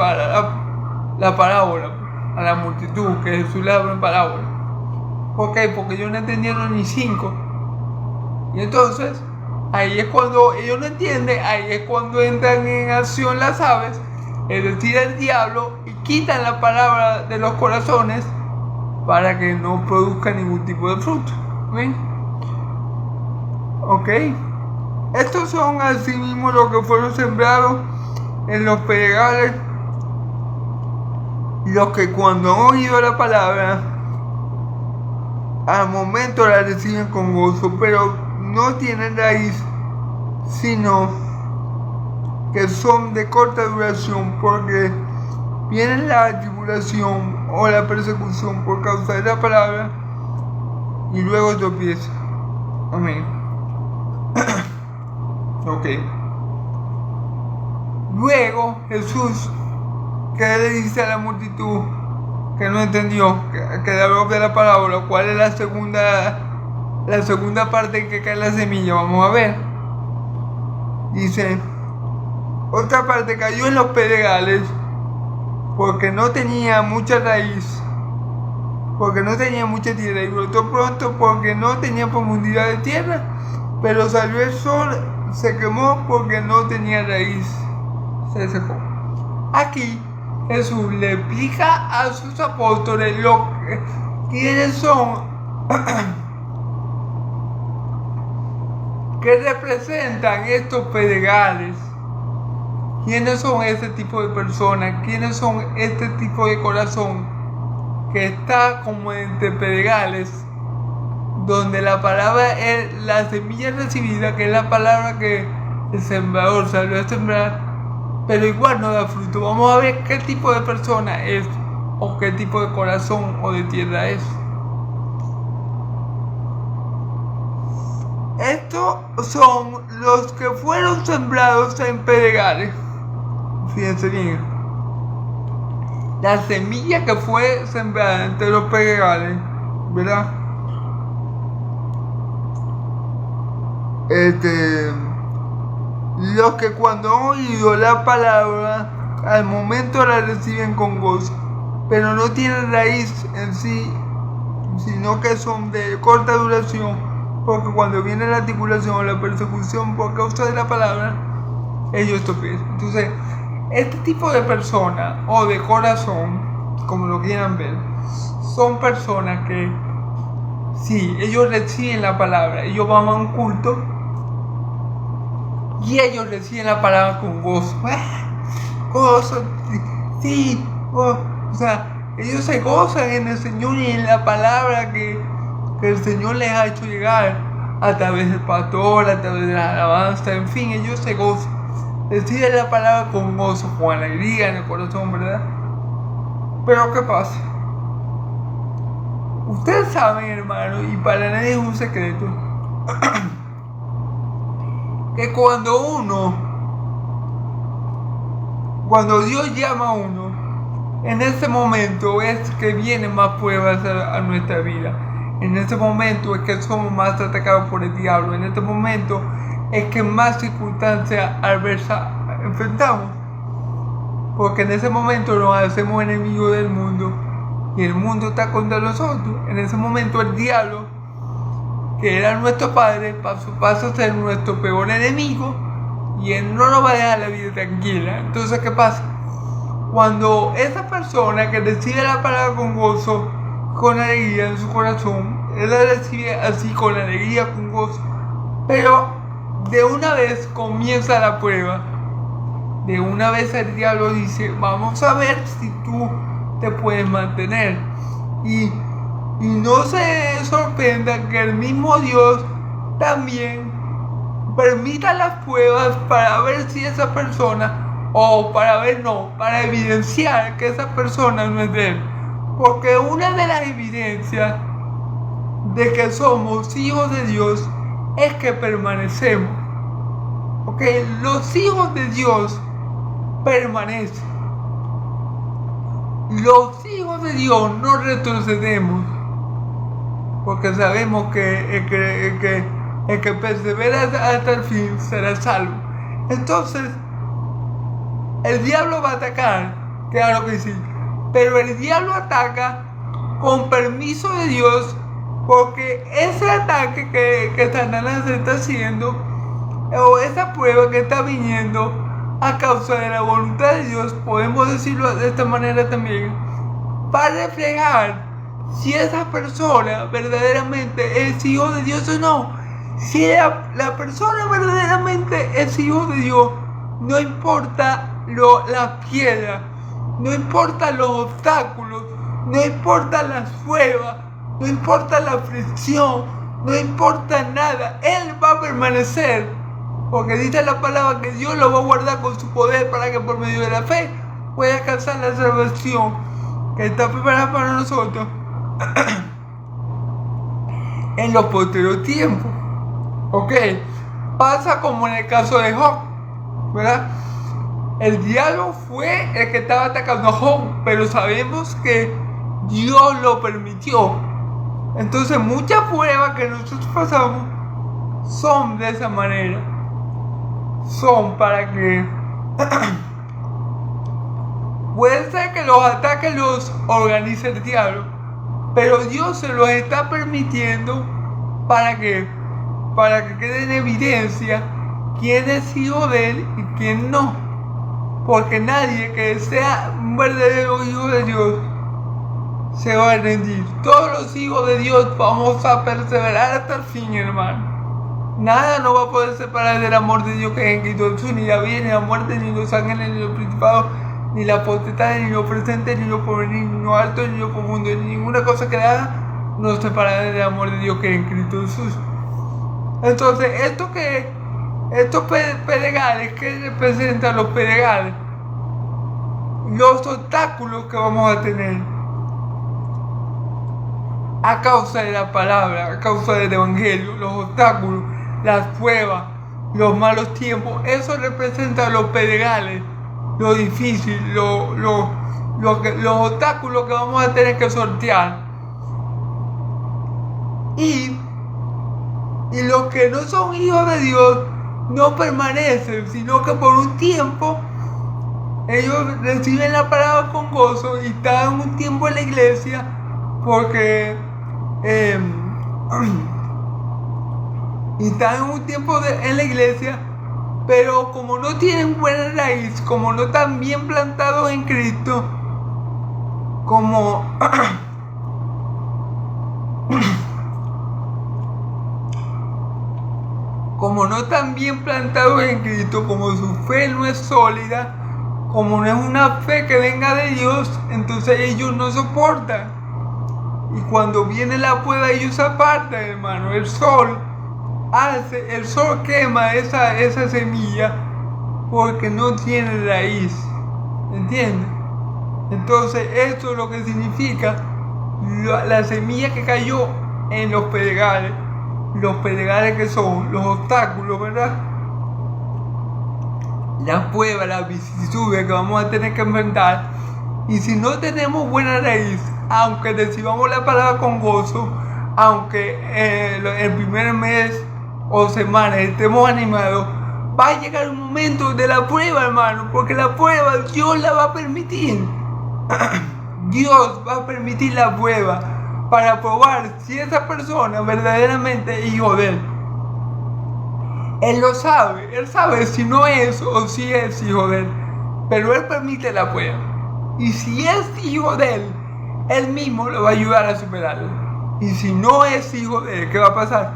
parábola, a la multitud que Jesús le habla en parábola. ¿Por qué? Porque ellos no entendieron ni 5. Y entonces, ahí es cuando ellos no entienden, ahí es cuando entran en acción las aves, es decir, el diablo, y quitan la palabra de los corazones para que no produzca ningún tipo de fruto. ¿Ven? Ok. Estos son así mismo los que fueron sembrados en los pedregales, los que cuando han oído la palabra, al momento la reciben con gozo, pero no tienen raíz, sino que son de corta duración, porque viene la tribulación o la persecución por causa de la palabra y luego tropieza. Amén. Ok. Luego Jesús, ¿qué le dice a la multitud que no entendió, que le habló de la parábola? ¿Cuál es la segunda parte en que cae la semilla? Vamos a ver. Dice: otra parte cayó en los pedregales, porque no tenía mucha raíz, porque no tenía mucha tierra, y brotó pronto porque no tenía profundidad de tierra, pero salió el sol, se quemó porque no tenía raíz, se secó. Aquí Jesús le explica a sus apóstoles quiénes son ¿Qué representan estos pedregales? ¿Quiénes son este tipo de personas? ¿Quiénes son este tipo de corazón que está como entre pedregales, donde la palabra es la semilla recibida, que es la palabra que el sembrador salió a sembrar, pero igual no da fruto? Vamos a ver qué tipo de persona es, o qué tipo de corazón o de tierra es. Estos son los que fueron sembrados en pedregales. Fíjense bien. La semilla que fue sembrada entre los pedregales, ¿verdad? Los que cuando han oído la palabra, al momento la reciben con gozo, pero no tienen raíz en sí, sino que son de corta duración, porque cuando viene la tribulación o la persecución por causa de la palabra, ellos tropiezan. Entonces, este tipo de personas o de corazón, como lo quieran ver, son personas que sí, ellos reciben la palabra, ellos van a un culto y ellos reciben la palabra con gozo. Gozo, sí, o sea, ellos se gozan en el Señor y en la palabra que el Señor les ha hecho llegar a través del pastor, a través de la alabanza, en fin, ellos se gozan. Reciben la palabra con gozo, con alegría en el corazón, ¿verdad? Pero ¿qué pasa? Ustedes saben, hermano, y para nadie es un secreto, que cuando Dios llama a uno, en ese momento es que vienen más pruebas a nuestra vida. En ese momento es que somos más atacados por el diablo. En este momento es que más circunstancias adversas enfrentamos. Porque en ese momento nos hacemos enemigos del mundo y el mundo está contra nosotros. En ese momento el diablo, que era nuestro padre, pasa a ser nuestro peor enemigo y él no nos va a dejar la vida tranquila. Entonces, ¿qué pasa? Cuando esa persona que recibe la palabra con gozo, con alegría en su corazón, él la recibe así con alegría, con gozo, pero de una vez comienza la prueba. De una vez el diablo dice, vamos a ver si tú te puedes mantener. Y no se sorprenda que el mismo Dios también permita las pruebas para ver si esa persona, para evidenciar que esa persona no es de él. Porque una de las evidencias de que somos hijos de Dios es que permanecemos. Ok, los hijos de Dios permanecen. Los hijos de Dios no retrocedemos, porque sabemos que el que persevera hasta el fin será salvo. Entonces, el diablo va a atacar, claro que sí, pero el diablo ataca con permiso de Dios, porque ese ataque que Satanás está haciendo, o esa prueba que está viniendo a causa de la voluntad de Dios, podemos decirlo de esta manera también, va a reflejar si esa persona verdaderamente es hijo de Dios o no. Si la persona verdaderamente es hijo de Dios, no importa la piedra, no importa los obstáculos, no importa las pruebas, no importa la aflicción, no importa nada, Él va a permanecer. Porque dice la palabra que Dios lo va a guardar con su poder para que por medio de la fe pueda alcanzar la salvación que está preparada para nosotros en los posteriores tiempos. Ok, pasa como en el caso de Job, ¿verdad? El diablo fue el que estaba atacando a Job, pero sabemos que Dios lo permitió. Entonces muchas pruebas que nosotros pasamos son de esa manera. Son para que puede ser que los ataques los organice el diablo, pero Dios se los está permitiendo para que quede en evidencia quién es hijo de Él y quién no. Porque nadie que sea un verdadero hijo de Dios se va a rendir. Todos los hijos de Dios vamos a perseverar hasta el fin, hermano. Nada nos va a poder separar del amor de Dios que es en Cristo Jesús, ni la vida, ni la muerte, ni los ángeles, ni los principados, ni la potestad, ni lo presente, ni lo porvenir, ni lo alto, ni lo profundo, ni ninguna cosa creada nos separará del amor de Dios que es en Cristo Jesús. Entonces, estos pedregales, ¿qué representan los pedregales? Los obstáculos que vamos a tener a causa de la palabra, a causa del evangelio, los obstáculos, las pruebas, los malos tiempos, eso representa los pedregales, lo difícil, los obstáculos que vamos a tener que sortear. Y los que no son hijos de Dios no permanecen, sino que por un tiempo ellos reciben la palabra con gozo y están un tiempo en la iglesia porque y están un tiempo en la iglesia, pero como no tienen buena raíz, como no están bien plantados en Cristo, como no están bien plantados en Cristo, como su fe no es sólida, como no es una fe que venga de Dios, entonces ellos no soportan. Y cuando viene la prueba, ellos se apartan, hermano. El sol quema esa semilla porque no tiene raíz. ¿Entiendes? Entonces, esto es lo que significa la semilla que cayó en los pedregales. Los pedregales que son los obstáculos, ¿verdad? Las pruebas, las vicisitudes que vamos a tener que enfrentar. Y si no tenemos buena raíz, aunque recibamos la palabra con gozo, aunque el primer mes o semana estemos animados, va a llegar un momento de la prueba, hermano, porque la prueba Dios la va a permitir. Dios va a permitir la prueba para probar si esa persona verdaderamente es hijo de Él. Él lo sabe, Él sabe si no es o si es hijo de Él, pero Él permite la prueba. Y si es hijo de Él, Él mismo lo va a ayudar a superarlo. Y si no es hijo de Él, ¿qué va a pasar?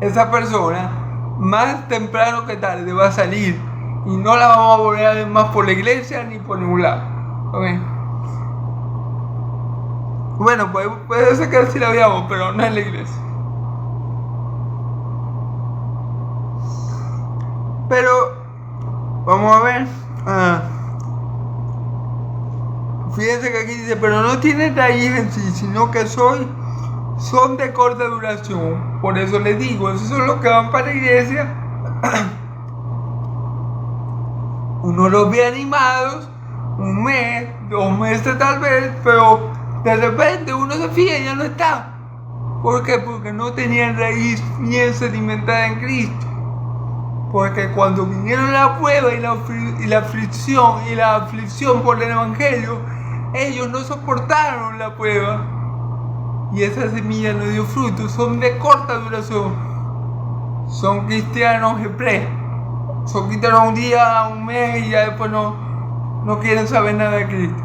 Esa persona, más temprano que tarde, va a salir y no la vamos a volver a ver más por la iglesia ni por ningún lado. ¿Okay? Bueno, puede ser que sí la veamos, pero no en la iglesia. Pero, vamos a ver. Fíjense que aquí dice, pero no tiene raíz en sí, sino que son de corta duración. Por eso les digo, esos son los que van para la iglesia. Uno los ve animados, un mes, 2 meses tal vez, pero de repente uno se fija y ya no está. ¿Por qué? Porque no tenían raíz bien sedimentada en Cristo. Porque cuando vinieron la prueba y la aflicción por el evangelio, ellos no soportaron la prueba y esa semilla no dio fruto. Son de corta duración, son cristianos ejemplares, son cristianos un día, un mes y ya después no quieren saber nada de Cristo.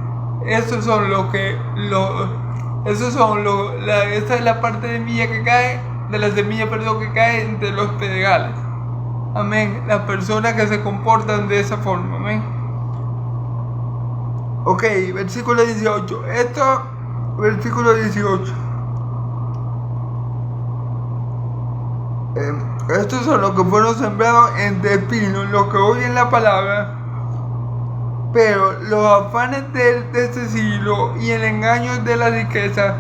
Esa es la parte de semilla que cae, de la semilla, que cae entre los pedregales. Amén. Las personas que se comportan de esa forma. Amén. Ok, versículo 18. Versículo 18. Estos son los que fueron sembrados entre espinos, los que oyen la palabra, pero los afanes de este siglo y el engaño de la riqueza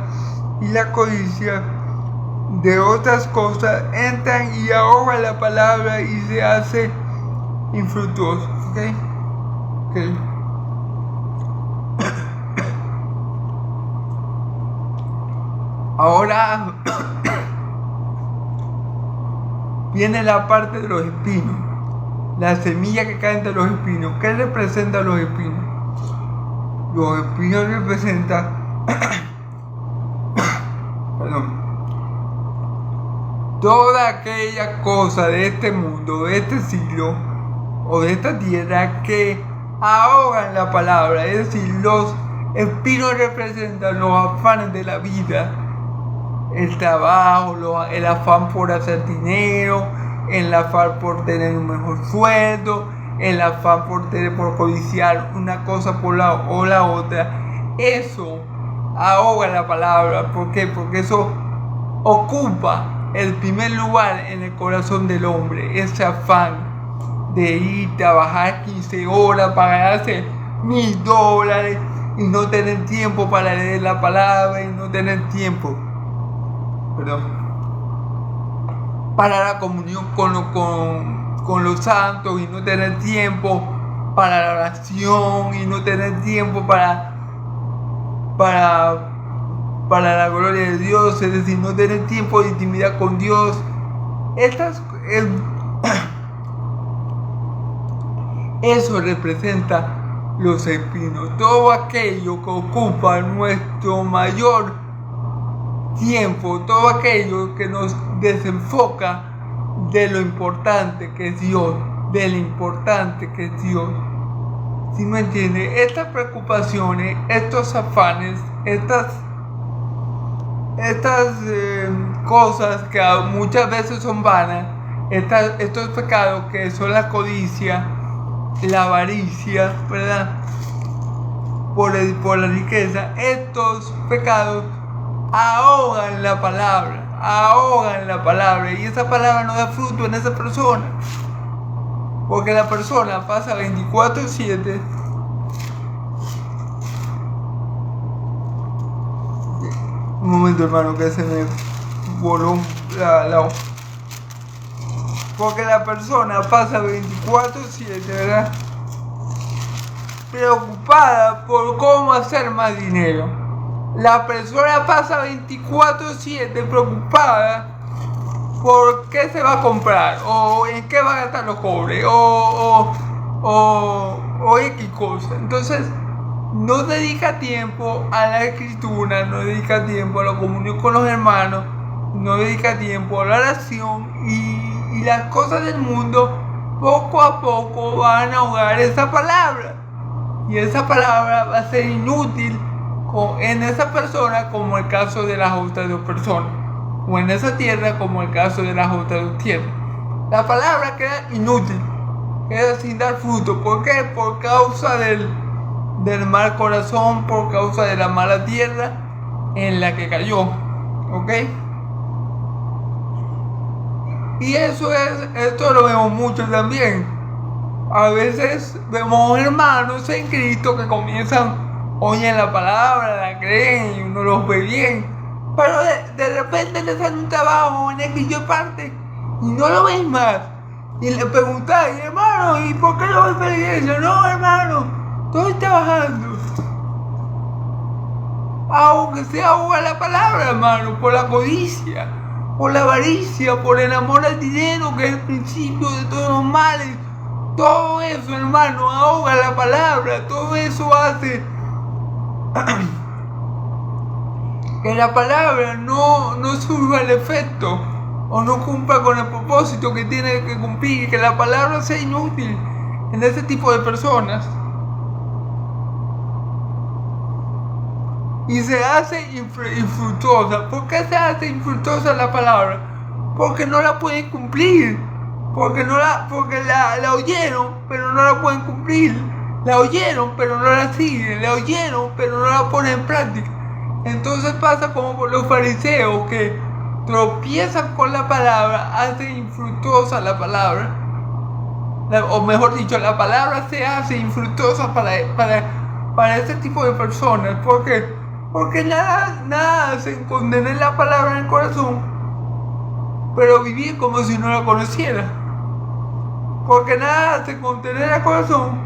y la codicia de otras cosas entran y ahogan la palabra y se hace infructuoso. ¿Ok? Ahora viene la parte de los espinos, la semilla que cae entre los espinos. ¿Qué representan los espinos? Los espinos representan toda aquella cosa de este mundo, de este siglo o de esta tierra que ahogan la palabra. Es decir, los espinos representan los afanes de la vida, el trabajo, el afán por hacer dinero, el afán por tener un mejor sueldo, el afán por codiciar una cosa o la otra. Eso ahoga la palabra. ¿Por qué? Porque eso ocupa el primer lugar en el corazón del hombre. Ese afán de ir a trabajar 15 horas para ganarse $1000 y no tener tiempo para leer la palabra y no tener tiempo, para la comunión con los santos y no tener tiempo para la oración y no tener tiempo para la gloria de Dios, es decir, no tener tiempo de intimidad con Dios. Eso representa los espinos, todo aquello que ocupa nuestro mayor tiempo, todo aquello que nos desenfoca de lo importante que es Dios, de lo importante que es Dios. ¿Sí me entiende? Estas preocupaciones, estos afanes, estas cosas que muchas veces son vanas, estos pecados que son la codicia, la avaricia, ¿verdad? Por la riqueza, estos pecados ahogan la palabra y esa palabra no da fruto en esa persona, porque la persona pasa 24/7 un momento, hermano, que se me voló la hoja. Porque la persona pasa 24/7, ¿verdad? Preocupada por cómo hacer más dinero. La persona pasa 24/7 preocupada por qué se va a comprar, o en qué va a gastar los cobres, o X cosa. Entonces, no dedica tiempo a la escritura, no dedica tiempo a la comunión con los hermanos, no dedica tiempo a la oración y las cosas del mundo poco a poco van a ahogar esa palabra. Y esa palabra va a ser inútil en esa persona como el caso de las otras dos personas. O en esa tierra como el caso de las otras dos tierras. La palabra queda inútil, queda sin dar fruto. ¿Por qué? Por causa del mal corazón, por causa de la mala tierra en la que cayó. ¿Ok? Y esto lo vemos mucho también. A veces vemos hermanos en Cristo que oyen la palabra, la creen y uno los ve bien, pero de repente les sale un trabajo en el que yo parte y no lo ven más. Y le preguntáis, hermano, ¿y por qué no ves la iglesia? No, hermano, estoy trabajando. Aunque se ahoga la palabra, hermano, por la codicia, por la avaricia, por el amor al dinero, que es el principio de todos los males. Todo eso, hermano, ahoga la palabra. Todo eso hace que la palabra no surja el efecto o no cumpla con el propósito que tiene que cumplir, que la palabra sea inútil en ese tipo de personas. Y se hace infructuosa. ¿Por qué se hace infructuosa la palabra? Porque no la pueden cumplir. Porque la oyeron, pero no la pueden cumplir. La oyeron, pero no la siguen. La oyeron, pero no la ponen en práctica. Entonces pasa como por los fariseos que tropiezan con la palabra, hacen infructuosa la palabra. O mejor dicho, la palabra se hace infructuosa para ese tipo de personas. ¿Por qué? Porque nada hacen con tener la palabra en el corazón, pero vivir como si no la conociera. Porque nada hacen con tener el corazón,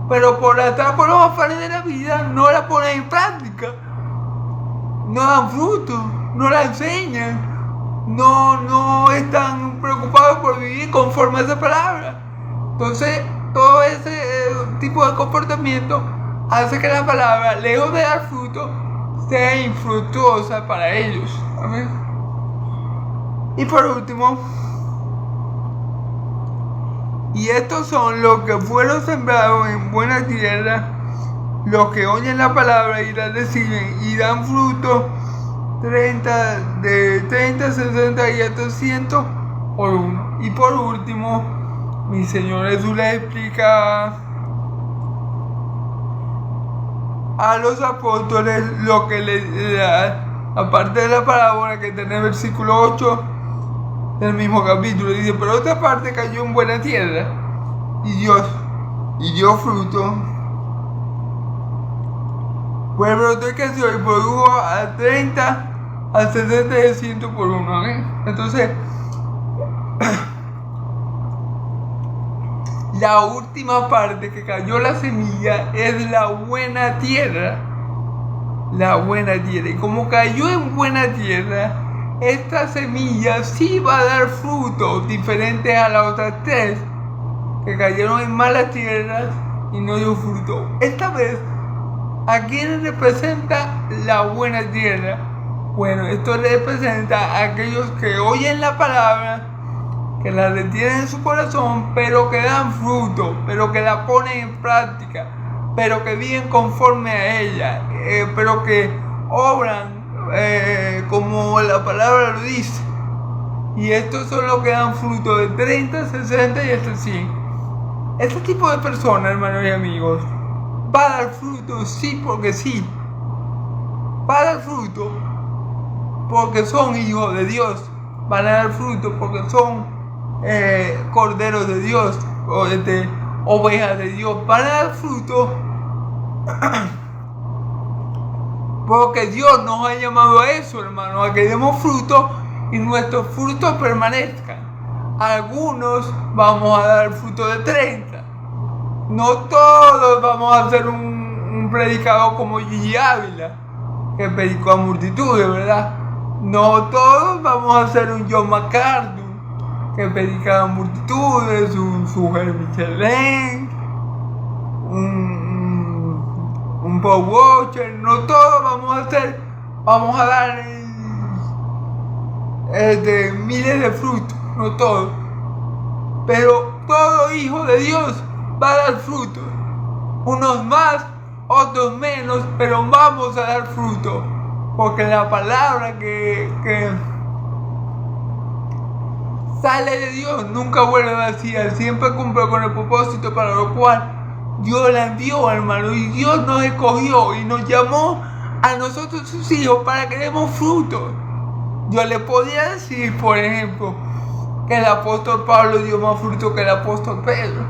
pero por atrás, por los afanes de la vida, no la ponen en práctica. No dan fruto, no la enseñan, no están preocupados por vivir conforme a esa palabra. Entonces, todo ese tipo de comportamiento hace que la palabra, lejos de dar fruto, sea infructuosa para ellos. Amén. Y por último, y estos son los que fueron sembrados en buena tierra, los que oyen la palabra y la reciben y dan fruto de 30, 60 y hasta 100 por uno. Y por último, mi Señor Jesús le explica a los apóstoles lo que les da, aparte de la parábola que está en el versículo 8 del mismo capítulo. Dice, pero otra parte cayó en buena tierra y dio fruto. Pues el broto creció y produjo a 30, a 60 y a 100 por uno. Entonces, la última parte que cayó la semilla es la buena tierra. La buena tierra. Y como cayó en buena tierra, esta semilla sí va a dar frutos diferentes a las otras tres que cayeron en malas tierras y no dio fruto. Esta vez, ¿a quién representa la buena tierra? Bueno, esto representa a aquellos que oyen la palabra, que la retienen en su corazón, pero que dan fruto, pero que la ponen en práctica, pero que viven conforme a ella, pero que obran como la palabra lo dice. Y estos son los que dan fruto de 30, 60 y hasta 100. Este tipo de personas, hermanos y amigos, va a dar fruto sí porque sí. Va a dar fruto porque son hijos de Dios. Van a dar fruto porque son corderos de Dios, o ovejas de Dios. Van a dar fruto porque Dios nos ha llamado a eso, hermano, a que demos fruto y nuestros frutos permanezcan. Algunos vamos a dar fruto de 30. No todos vamos a ser un predicador como Gigi Ávila, que predicó a multitudes, ¿verdad? No todos vamos a ser un John MacArthur, que predicaba a multitudes, un Suger Michelin, un Paul Washer. No todos vamos a dar miles de frutos, no todos. Pero todo hijo de Dios va a dar fruto. Unos más, otros menos, pero vamos a dar fruto. Porque la palabra que sale de Dios nunca vuelve vacía, siempre cumple con el propósito para lo cual Dios la envió, hermano. Y Dios nos escogió y nos llamó a nosotros sus hijos para que demos fruto. Yo le podía decir, por ejemplo, que el apóstol Pablo dio más fruto que el apóstol Pedro,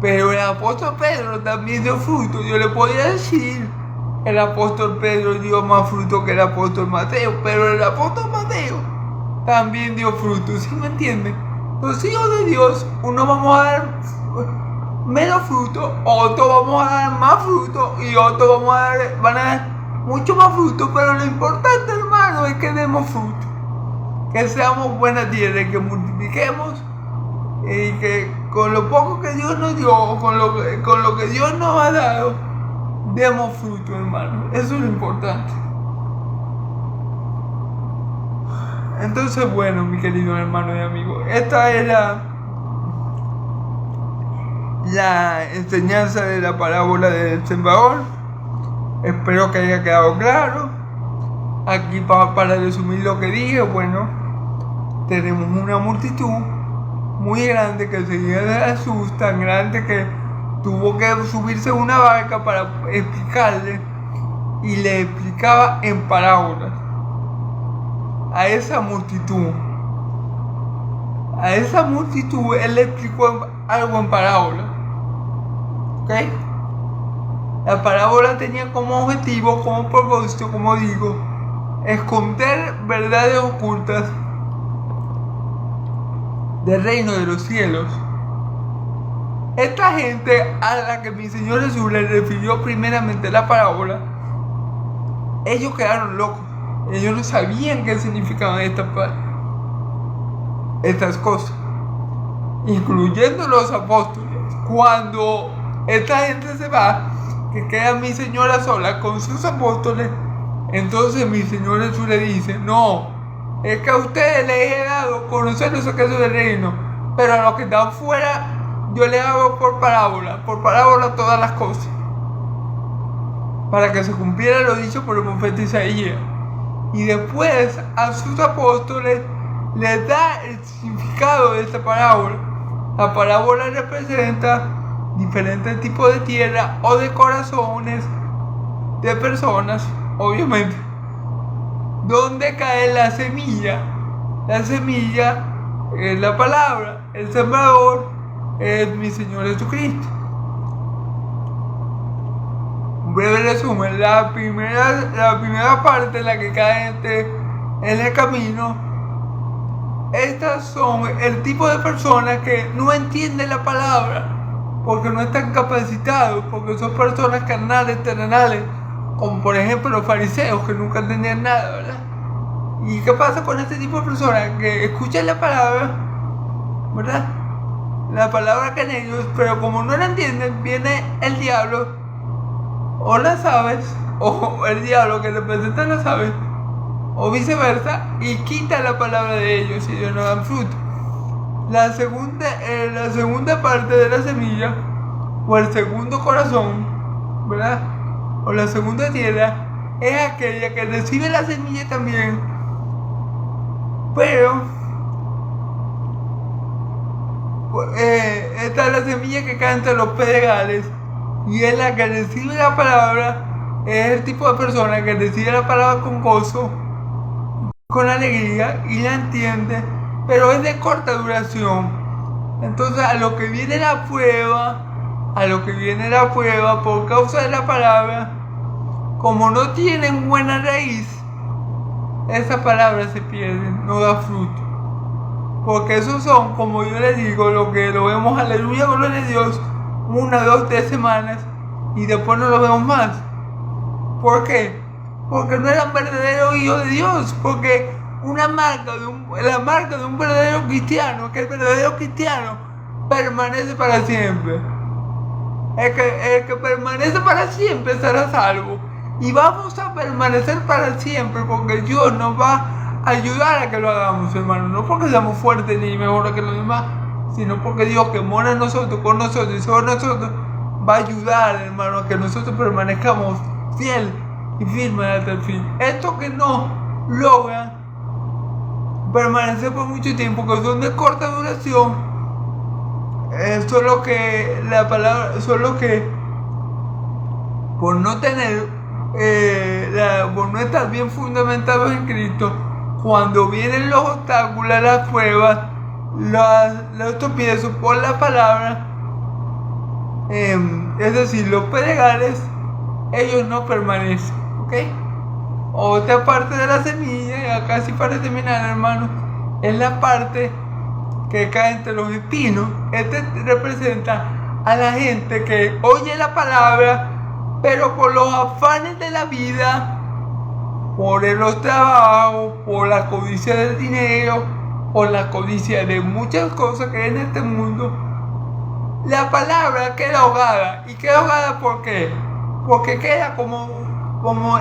pero el apóstol Pedro también dio fruto. Yo le podía decir que el apóstol Pedro dio más fruto que el apóstol Mateo, pero el apóstol Mateo también dio fruto. ¿Sí me entienden? Los hijos de Dios, unos vamos a dar menos fruto, otros vamos a dar más fruto y otros van a dar mucho más fruto. Pero lo importante, hermano, es que demos fruto, que seamos buena tierra y que multipliquemos, y que con lo poco que Dios nos dio, con lo que Dios nos ha dado, demos fruto, hermano. Eso es lo importante. Entonces, bueno, mi querido hermano y amigo, esta era la enseñanza de la parábola del sembrador. Espero que haya quedado claro. Aquí para resumir lo que dije, bueno, tenemos una multitud muy grande que seguía de Jesús, tan grande que tuvo que subirse a una barca para explicarle, y le explicaba en parábolas a esa multitud. A esa multitud él le explicó algo en parábola. ¿Ok? La parábola tenía como objetivo, como propósito, como digo, esconder verdades ocultas del reino de los cielos. Esta gente a la que mi Señor Jesús le refirió primeramente la parábola, ellos quedaron locos. Ellos no sabían qué significaban estas cosas, incluyendo los apóstoles. Cuando esta gente se va, que queda mi Señora sola con sus apóstoles, entonces mi Señor Jesús le dice: no, es que a ustedes les he dado conocer los secretos del reino, pero a los que están fuera yo les hago por parábola todas las cosas, para que se cumpliera lo dicho por el profeta Isaías. y después a sus apóstoles les da el significado de esta parábola. La parábola representa diferentes tipos de tierra o de corazones de personas, obviamente, donde cae la semilla. La semilla es la palabra, el sembrador es mi Señor Jesucristo. Un breve resumen: la primera parte, la que cae en el camino, estas son el tipo de personas que no entienden la palabra porque no están capacitados, porque son personas carnales, terrenales, como por ejemplo los fariseos, que nunca entendían nada, ¿verdad? ¿Y qué pasa con este tipo de personas? Que escuchan la palabra, ¿verdad? La palabra que en ellos, pero como no la entienden, viene el diablo, o las aves, o el diablo que representa a las aves, o viceversa, y quita la palabra de ellos y ellos no dan fruto. La segunda parte de la semilla, o el segundo corazón, ¿verdad? O la segunda tierra, es aquella que recibe la semilla también, pero esta es la semilla que cae entre los pedregales, y es la que recibe la palabra. Es el tipo de persona que recibe la palabra con gozo, con alegría, y la entiende, pero es de corta duración. Entonces a lo que viene la prueba, por causa de la palabra, como no tienen buena raíz, esa palabra se pierde, no da fruto. Porque esos son, como yo les digo, lo que lo vemos, aleluya, gloria a Dios, 1, 2, 3 semanas, y después no lo vemos más. ¿Por qué? Porque no eran verdaderos hijos de Dios. Porque la marca de un verdadero cristiano, que el verdadero cristiano permanece para siempre. El que permanece para siempre será salvo. Y vamos a permanecer para siempre, porque Dios nos va a ayudar a que lo hagamos, hermano. No porque seamos fuertes ni mejores que los demás, sino porque Dios, que mora en nosotros, con nosotros y sobre nosotros, va a ayudar, hermano, a que nosotros permanezcamos fieles y firmes hasta el fin. Estos que no logran permanecer por mucho tiempo, que son de corta duración, son los que por no tener por no estar bien fundamentados en Cristo, cuando vienen los obstáculos, las pruebas, los tropiezos por la palabra, es decir, los pedregales, ellos no permanecen, ¿ok? Otra parte de la semilla, ya casi para terminar, hermano, es la parte que cae entre los espinos. Este representa a la gente que oye la palabra, pero por los afanes de la vida, por los trabajos, por la codicia del dinero, por la codicia de muchas cosas que hay en este mundo, la palabra queda ahogada. ¿Y queda ahogada por qué? Porque queda como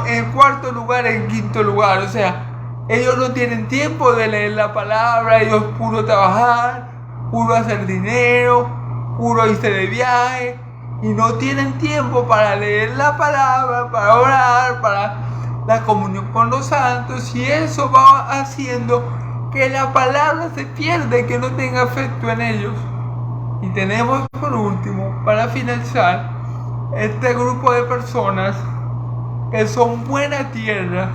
en cuarto lugar, en quinto lugar. O sea, ellos no tienen tiempo de leer la palabra, ellos puro trabajar, puro hacer dinero, puro irse de viaje, y no tienen tiempo para leer la palabra, para orar, para la comunión con los santos, y eso va haciendo que la palabra se pierda y que no tenga efecto en ellos. Y tenemos por último, para finalizar, este grupo de personas que son buena tierra,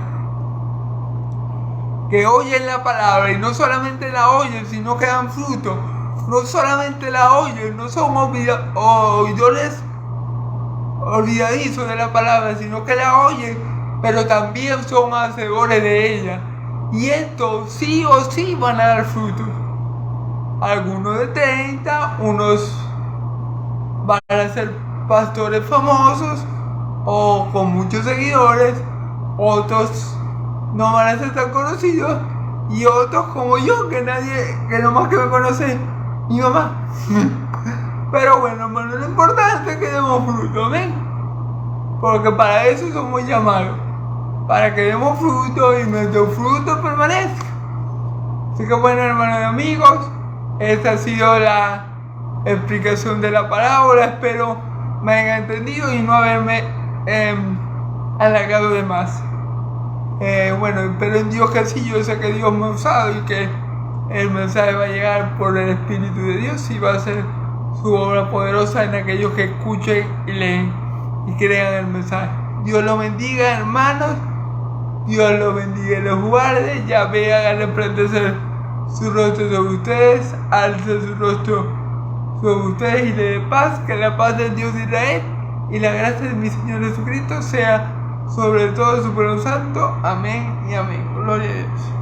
que oyen la palabra y no solamente la oyen, sino que dan fruto. No solamente la oyen, no son oidores olvidadizos de la palabra, sino que la oyen, pero también son hacedores de ella. Y estos sí o sí van a dar frutos. Algunos de 30, unos van a ser pastores famosos o con muchos seguidores, otros no van a ser tan conocidos, y otros como yo, que nomás que me conoce mi mamá. Pero bueno, hermano, lo importante es que demos fruto, ¿ven? Porque para eso somos llamados, para que demos fruto y nuestro fruto permanezca. Así que bueno, hermanos y amigos, esta ha sido la explicación de la parábola. Espero me hayan entendido y no haberme alargado de más. Bueno, pero en Dios que sí, yo sé que Dios me ha usado y que el mensaje va a llegar por el Espíritu de Dios y va a ser su obra poderosa en aquellos que escuchen y leen y crean el mensaje. Dios los bendiga, hermanos. Dios los bendiga y los guarde. Ya haga resplandecer su rostro sobre ustedes, alce su rostro sobre ustedes y le dé paz. Que la paz del Dios de Israel y la gracia de mi Señor Jesucristo sea sobre todo su pueblo santo. Amén y amén. Gloria a Dios.